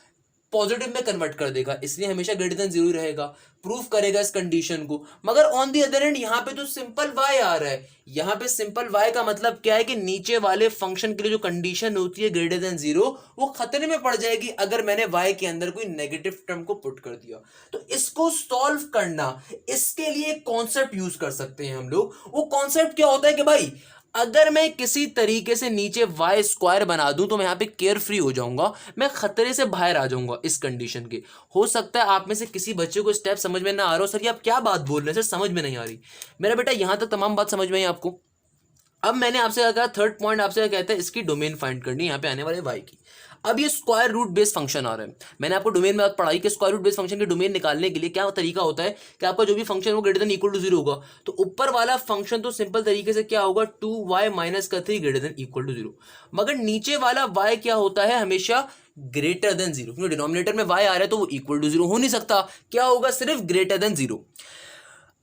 पॉजिटिव में कन्वर्ट कर देगा, इसलिए हमेशा ग्रेटर देन जीरो रहेगा, प्रूफ करेगा इस कंडीशन को। मगर ऑन दी अदर एंड यहां पे तो सिंपल y आ रहा है, यहां पे सिंपल y का मतलब क्या है कि नीचे वाले फंक्शन के लिए जो कंडीशन होती है ग्रेटर देन जीरो, वो खतरे में पड़ जाएगी अगर मैंने y के अंदर कोई नेगेटिव टर्म को पुट कर दिया। तो इसको सॉल्व करना, इसके लिए कॉन्सेप्ट यूज कर सकते हैं हम लोग। वो कॉन्सेप्ट क्या होता है कि भाई अगर मैं किसी तरीके से नीचे y स्क्वायर बना दूं तो मैं यहां पे केयर फ्री हो जाऊंगा, मैं खतरे से बाहर आ जाऊंगा इस कंडीशन के। हो सकता है आप में से किसी बच्चे को स्टेप समझ में ना आ रहा हो, सर ये आप क्या बात बोल रहे हैं, सर समझ में नहीं आ रही। मेरा बेटा यहां तक तमाम बात समझ में आई आपको। अब मैंने आपसे क्या कहा, थर्ड पॉइंट आपसे क्या कहता है, इसकी डोमेन फाइंड करनी, यहाँ पे आने वाले y की। अब ये स्क्वायर रूट बेस्ड फंक्शन आ रहा है, मैंने आपको डोमेन में पढ़ाई कि स्क्वायर रूट बेस्ड फंक्शन के डोमेन निकालने के लिए क्या तरीका होता है कि आपका जो भी फंक्शन वो greater than equal to zero होगा, तो ऊपर वाला फंक्शन तो सिंपल तरीके से क्या होगा, 2y माइनस का 3 greater than equal to zero. मगर नीचे वाला y क्या होता है, हमेशा ग्रेटर देन जीरो, क्योंकि डिनोमिनेटर में y आ रहा है तो वो इक्वल टू जीरो हो नहीं सकता, क्या होगा, सिर्फ ग्रेटर देन जीरो।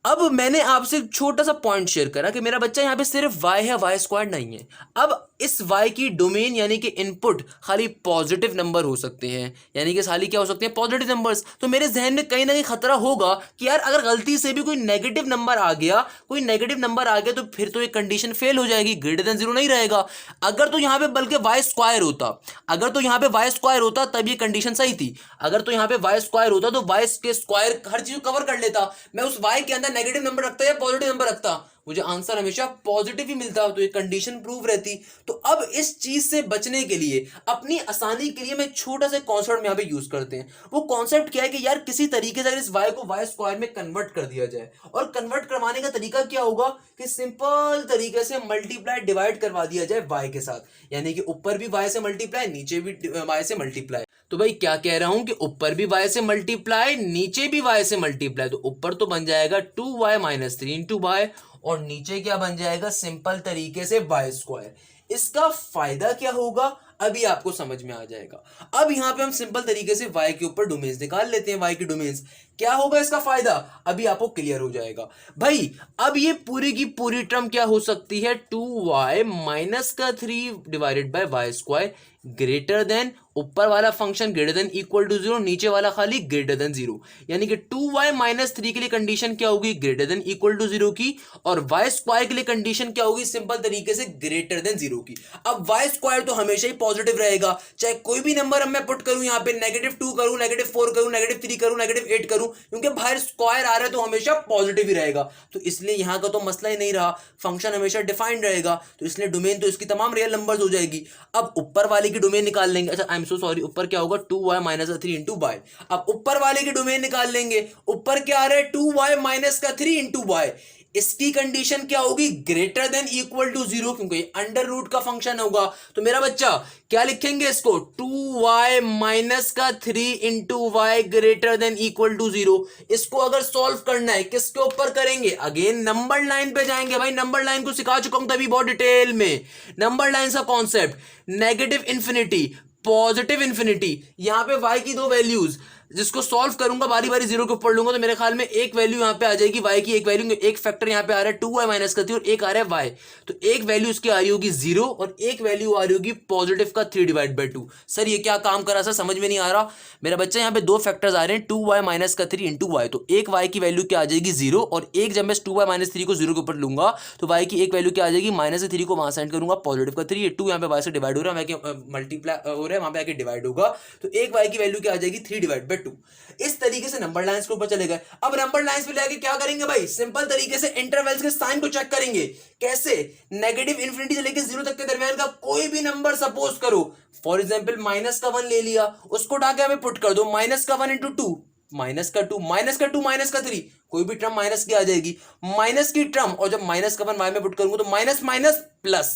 अब मैंने आपसे एक छोटा सा पॉइंट शेयर करा कि मेरा बच्चा यहाँ पे सिर्फ y है, y स्क्वायर नहीं है। अब इस y की डोमेन यानी कि इनपुट खाली पॉजिटिव नंबर हो सकते हैं, यानी कि खाली क्या हो सकते हैं, पॉजिटिव नंबर्स। तो मेरे जहन में कहीं ना कहीं खतरा होगा कि यार अगर गलती से भी कोई नेगेटिव नंबर आ गया, कोई नेगेटिव नंबर आ गया तो फिर तो ये कंडीशन फेल हो जाएगी, ग्रेटर देन जीरो नहीं रहेगा। अगर तो यहाँ पे बल्कि y स्क्वायर होता, अगर तो यहाँ पे y स्क्वायर होता तब ये कंडीशन सही थी। अगर तो यहाँ पे y स्क्वायर होता तो y के स्क्वायर हर चीज को कवर कर लेता, मैं उस y के अंदर नेगेटिव नंबर रखता या पॉजिटिव नंबर रखता, मुझे आंसर हमेशा पॉजिटिव ही मिलता, तो ये कंडीशन प्रूव रहती। तो अब इस चीज से बचने के लिए, अपनी आसानी के लिए, मैं छोटा सा कॉन्सेप्ट यहाँ पे यूज करते हैं। वो कॉन्सेप्ट क्या है कि यार किसी तरीके से अगर इस y को y स्क्वायर में कन्वर्ट कर दिया जाए, और कन्वर्ट करवाने का तरीका क्या होगा कि सिंपल तरीके से मल्टीप्लाई डिवाइड करवा दिया जाए y के साथ, यानी कि ऊपर भी y से मल्टीप्लाई, नीचे भी y से मल्टीप्लाई। तो भाई क्या कह रहा हूं कि ऊपर भी y से मल्टीप्लाई, नीचे भी y से मल्टीप्लाई, तो ऊपर तो बन जाएगा 2y माइनस 3 इंटू y, और नीचे क्या बन जाएगा, सिंपल तरीके से y स्क्वायर। इसका फायदा क्या होगा अभी आपको समझ में आ जाएगा। अब यहां पे हम सिंपल तरीके से y के ऊपर डोमेन्स निकाल लेते हैं, y की डोमेन्स क्या होगा, इसका फायदा अभी आपको क्लियर हो जाएगा। भाई अब ये पूरी की पूरी टर्म क्या हो सकती है, 2y माइनस का 3 divided by y square greater than, ऊपर वाला function greater than equal to zero, नीचे वाला खाली ग्रेटर देन जीरो, यानी कि 2y माइनस 3 के लिए कंडीशन क्या होगी, greater than equal to zero की, और y स्क्वायर के लिए कंडीशन क्या होगी, सिंपल तरीके से ग्रेटर देन जीरो की। अब y स्क्वायर तो हमेशा ही पॉजिटिव रहेगा, चाहे कोई भी नंबर मैं पुट करूं, यहां पे -2 करूं, -4 करूं, -3 करूं, -8 करूं, क्योंकि बाहर स्क्वायर आ रहा है तो हमेशा पॉजिटिव ही रहेगा। तो इसलिए यहां का तो मसला ही नहीं रहा, फंक्शन हमेशा डिफाइंड रहेगा, तो इसलिए डोमेन तो इसकी तमाम रियल नंबर्स हो जाएगी। अब ऊपर वाले की डोमेन निकाल लेंगे, अच्छा आई एम सो सॉरी, ऊपर क्या होगा, 2y माइनस का 3 इंटू y। अब ऊपर वाले की डोमेन निकाल लेंगे, ऊपर क्या आ रहा है, 2y माइनस का 3 इंटू y, इसकी कंडीशन क्या होगी, greater than equal to zero, क्योंकि अंडर रूट का फंक्शन होगा। तो मेरा बच्चा क्या लिखेंगे इसको, 2y माइनस का 3 into y greater than equal to zero. इसको अगर सॉल्व करना है किसके ऊपर करेंगे, अगेन नंबर लाइन पे जाएंगे। भाई नंबर लाइन को सिखा चुका हूं तभी बहुत डिटेल में, नंबर लाइन का concept, negative infinity, positive infinity, यहां पे y की दो वैल्यूज, जिसको सॉल्व करूंगा बारी बारी जीरो के ऊपर लूंगा, तो मेरे ख्याल में एक वैल्यू यहां पे आ जाएगी y की, एक वैल्यू, एक फैक्टर यहां पे आ रहा है 2y माइनस का 3 और एक आ रहा है y, तो एक वैल्यू उसकी आ रही होगी 0 और एक वैल्यू आ रही होगी पॉजिटिव का 3 डिवाइड बाई 2। सर ये क्या काम करा, सर समझ में नहीं आ रहा मेरा बच्चा। यहाँ पे दो फैक्टर्स आ रहे हैं 2y माइनस का 3 इंटू वाई, तो एक y की वैल्यू क्या आ जाएगी 0, और एक जब मैं 2y माइनस 3 को 0 के ऊपर लूंगा तो y की एक वैल्यू क्या आ जाएगी, माइनस 3 को वहां सेंड करूंगा, पॉजिटिव का 3, 2 यहाँ पे y से डिवाइड हो रहा है, मल्टीप्लाई हो रहा है, वहां पे आके डिवाइड होगा, तो एक y की वैल्यू क्या आ जाएगी 3 डिवाइड बाई 2। इस तरीके से नंबर लाइंस के ऊपर चले गए। अब नंबर लाइंस पे लेके क्या करेंगे भाई, सिंपल तरीके से इंटरवल्स के साइन को चेक करेंगे। कैसे, नेगेटिव इंफिनिटी से लेकर 0 तक के दरमियान का कोई भी नंबर सपोज करो, फॉर एग्जांपल -1 ले लिया, उसको उठा के हमें पुट कर दो, -1 इंटू 2 माइनस का 2 माइनस का 2 माइनस का 3, कोई भी टर्म माइनस की आ जाएगी, माइनस की टर्म, और जब माइनस का 1 वाई में पुट करूंगा तो माइनस माइनस प्लस।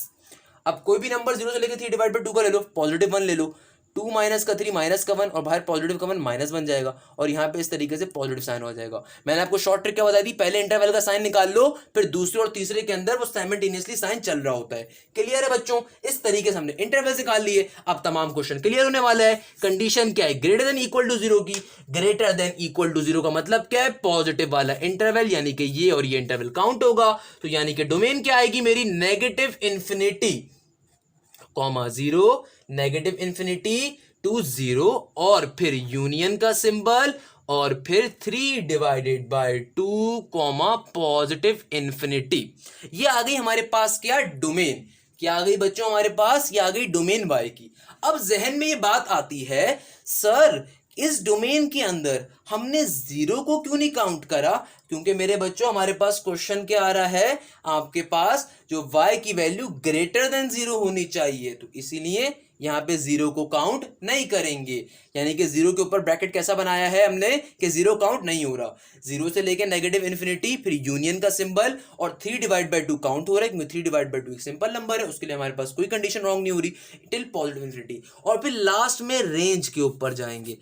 अब कोई भी नंबर 0 से लेकर 3 डिवाइड बाई 2 का ले लो, पॉजिटिव 1 ले लो, 2 माइनस का 3 माइनस का 1 और बाहर पॉजिटिव का 1 माइनस बन जाएगा, और यहाँ पे इस तरीके से पॉजिटिव साइन हो जाएगा। मैंने आपको शॉर्ट ट्रिक क्या बताई थी, पहले इंटरवल का साइन निकाल लो, फिर दूसरे और तीसरे के अंदर वो साइमल्टेनियसली साइन चल रहा होता है। क्लियर है बच्चों? इस तरीके से हमने इंटरवल निकाल लिए। अब तमाम क्वेश्चन क्लियर होने वाला है। कंडीशन क्या है, ग्रेटर देन इक्वल टू 0 की। ग्रेटर देन इक्वल टू 0 का मतलब क्या है, पॉजिटिव वाला इंटरवल, यानी कि ये और ये इंटरवल काउंट होगा, तो यानी कि डोमेन क्या आएगी मेरी, negative infinity comma 0, negative infinity to 0, और फिर यूनियन का सिंबल, और फिर 3 divided by 2 comma positive infinity. ये आ गई हमारे पास क्या, डोमेन। क्या आ गई बच्चों हमारे पास, ये आ गई डोमेन वाई की। अब जहन में ये बात आती है, सर इस डोमेन के अंदर हमने 0 को क्यों नहीं काउंट करा? क्योंकि मेरे बच्चों हमारे पास क्वेश्चन क्या आ रहा है, आपके पास जो y की वैल्यू ग्रेटर देन 0 होनी चाहिए, तो इसीलिए यहाँ पे 0 को काउंट नहीं करेंगे। यानी कि 0 के ऊपर ब्रैकेट कैसा बनाया है हमने कि 0 काउंट नहीं हो रहा। 0 से लेके नेगेटिव इन्फिनिटी, फिर यूनियन का सिंबल, और 3 डिवाइड बाई 2 काउंट हो रहा है, क्योंकि 3 डिवाइड बाई 2 एक सिंपल नंबर है, उसके लिए हमारे पास कोई कंडीशन रॉन्ग नहीं हो रही, टिल पॉजिटिव इन्फिनिटी। और फिर लास्ट में रेंज के ऊपर जाएंगे,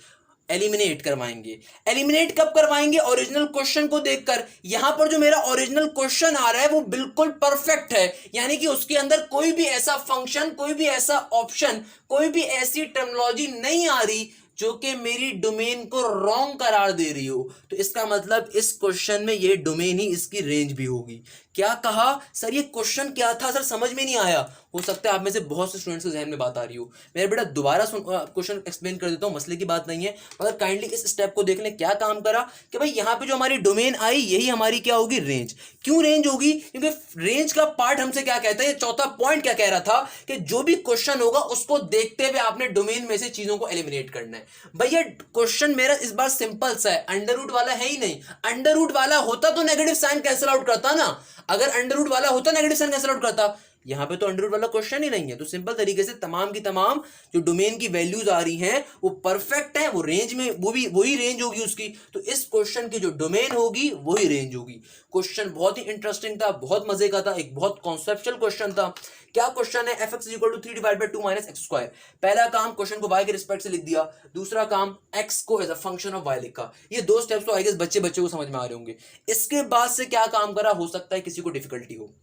एलिमिनेट करवाएंगे। एलिमिनेट कब करवाएंगे, ओरिजिनल क्वेश्चन को देखकर। यहां पर जो मेरा ओरिजिनल क्वेश्चन आ रहा है वो बिल्कुल परफेक्ट है, यानी कि उसके अंदर कोई भी ऐसा फंक्शन, कोई भी ऐसा ऑप्शन, कोई भी ऐसी टर्मिनोलॉजी नहीं आ रही जो कि मेरी डोमेन को रॉन्ग करार दे रही हो। तो इसका मतलब इस क्वेश्चन में ये डोमेन ही इसकी रेंज भी होगी। क्या कहा सर, ये क्वेश्चन क्या था सर, समझ में नहीं आया। हो सकता है आप में से बहुत से स्टूडेंट्स के जहन में बात आ रही हो। मेरा बेटा दोबारा क्वेश्चन एक्सप्लेन कर देता हूँ, मसले की बात नहीं है, मगर काइंडली इस स्टेप को देख लें। क्या काम करा कि भाई यहाँ पे जो हमारी डोमेन आई, यही हमारी क्या होगी, रेंज। क्यों रेंज होगी? क्योंकि रेंज का पार्ट हमसे क्या कहता है, ये चौथा पॉइंट क्या कह रहा था कि जो भी क्वेश्चन होगा उसको देखते हुए आपने डोमेन में से चीजों को एलिमिनेट करना है। भैया क्वेश्चन मेरा इस बार सिंपल सा है, अंडर रूट वाला है ही नहीं। अंडर रूट वाला होता तो नेगेटिव साइन कैंसिल आउट करता ना, अगर अंडर रूट वाला होता नेगेटिव साइन कैंसिल आउट करता। यहां पे तो अंडर रूट वाला क्वेश्चन ही नहीं है, तो सिंपल तरीके से तमाम की तमाम जो डोमेन की वैल्यूज आ रही हैं वो परफेक्ट है, वो रेंज में, वो भी वही रेंज होगी उसकी। तो इस क्वेश्चन की जो डोमेन होगी वही रेंज होगी। क्वेश्चन बहुत ही इंटरेस्टिंग था, बहुत मजे का था, एक बहुत कॉन्सेप्चुअल क्वेश्चन था। क्या क्वेश्चन है, f x is equal to 3 divide by 2 minus x square. पहला काम क्वेश्चन को y के रिस्पेक्ट से लिख दिया, दूसरा काम x को as a function of y लिखा। ये दो स्टेप्स तो आई गेस बच्चे को समझ में आ रहे होंगे। इसके बाद से क्या काम करा, हो सकता है किसी को डिफिकल्टी हो।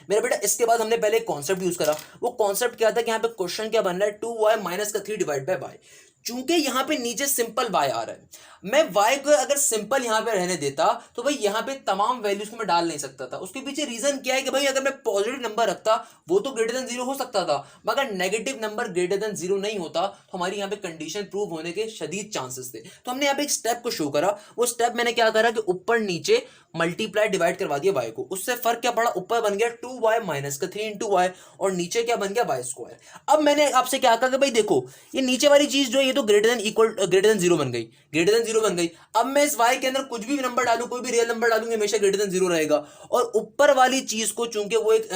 मेरा बेटा इसके बाद हमने पहले एक कॉन्सेप्ट यूज करा। वो कॉन्सेप्ट क्या था कि यहाँ पे क्वेश्चन क्या बन रहा है, 2y माइनस का 3 डिवाइड बाय y। चूंकि यहाँ पे नीचे सिंपल y आ रहा है, मैं y को अगर सिंपल यहाँ पे रहने देता तो भाई यहाँ पे तमाम वैल्यूज को मैं डाल नहीं सकता था। उसके पीछे रीजन क्या है कि भाई अगर मैं पॉजिटिव नंबर रखता वो तो ग्रेटर देन 0 हो सकता था, मगर नेगेटिव नंबर ग्रेटर देन 0 नहीं होता, तो हमारी यहाँ पे कंडीशन प्रूव होने के शदीद चांसेस थे। तो हमने यहाँ पे एक स्टेप को शो करा। वो स्टेप मैंने क्या करा कि ऊपर नीचे मल्टीप्लाई डिवाइड करवा दिया y को। उससे फर्क क्या पड़ा, ऊपर बन गया 2y माइनस का 3 इंटू वाई, और नीचे क्या बन गया y स्क्वायर। अब मैंने आपसे क्या कहा कि भाई देखो ये नीचे वाली चीज जो है ये तो greater than equal greater than 0 बन गई, ग्रेटर देन 0 बन गई। अब मैं इस y के अंदर कुछ भी नंबर डालूं, कोई भी रियल नंबर डालूंगा, हमेशा ग्रेटर देन 0 रहेगा। और ऊपर वाली चीज को चूंकि वो एक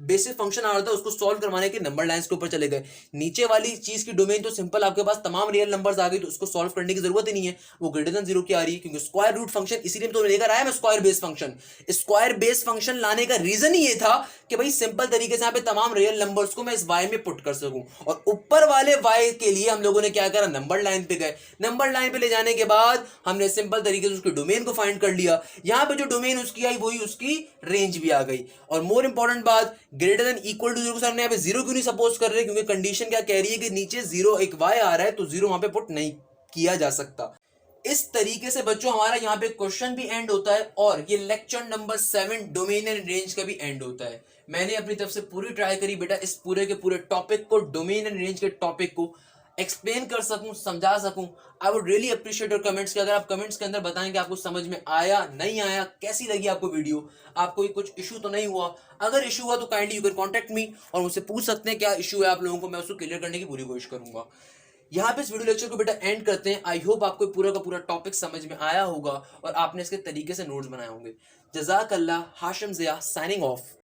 बेसिस फंक्शन आ रहा था, उसको सॉल्व करवाने के नंबर लाइंस के ऊपर चले गए। नीचे वाली चीज की डोमेन तो सिंपल, आपके पास तमाम रियल नंबर्स आ गई, तो उसको सॉल्व करने की जरूरत ही नहीं है, वो ग्रेटर देन 0 की आ रही है, क्योंकि स्क्वायर रूट फंक्शन इसीलिए तो लेकर आया मैं square base function. Square base function लाने का रीजन ही ये था कि भाई सिंपल तरीके से यहाँ पे तमाम रियल नंबर्स को मैं इस y में पुट कर सकूं। और ऊपर वाले y के लिए हम लोगों ने क्या करा, नंबर लाइन पे गए। नंबर लाइन पे ले जाने के बाद हमने सिंपल तरीके से उसके डोमेन को फाइंड कर लिया। यहाँ पे जो डोमेन उसकी आई वही उसकी रेंज भी आ गई। और मोर इंपॉर्टेंट बात, ग्रेटर देन इक्वल टू 0 को हमने यहाँ पे 0 क्यों नहीं सपोज कर रहे, क्योंकि कंडीशन क्या कह रही है कि नीचे 0 एक y आ रहा है, तो 0 वहां पे पुट नहीं किया जा सकता। इस तरीके से बच्चों हमारा यहाँ पे क्वेश्चन भी एंड होता है, और ये lecture number 7 domain and range का भी एंड होता है। मैंने अपनी तरफ से पूरी ट्राई करी बेटा इस पूरे के पूरे टॉपिक को, डोमेन एंड रेंज के टॉपिक को एक्सप्लेन कर सकूं, समझा सकूं। I would really appreciate your comments, कि अगर आप कमेंट्स के अंदर बताएंगे आपको समझ में आया नहीं आया, कैसी लगी आपको वीडियो, आपको कुछ इशू तो नहीं हुआ। अगर इशू हुआ तो kindly you can contact me और मुझसे पूछ सकते हैं क्या इशू है आप लोगों को, मैं उसको क्लियर करने की पूरी कोशिश करूंगा। यहाँ पे इस वीडियो लेक्चर को बेटा एंड करते हैं। आई होप आपको पूरा का पूरा टॉपिक समझ में आया होगा और आपने इसके तरीके से नोट्स बनाए होंगे। जज़ाकल्लाह, हाशिम ज़िया साइनिंग ऑफ।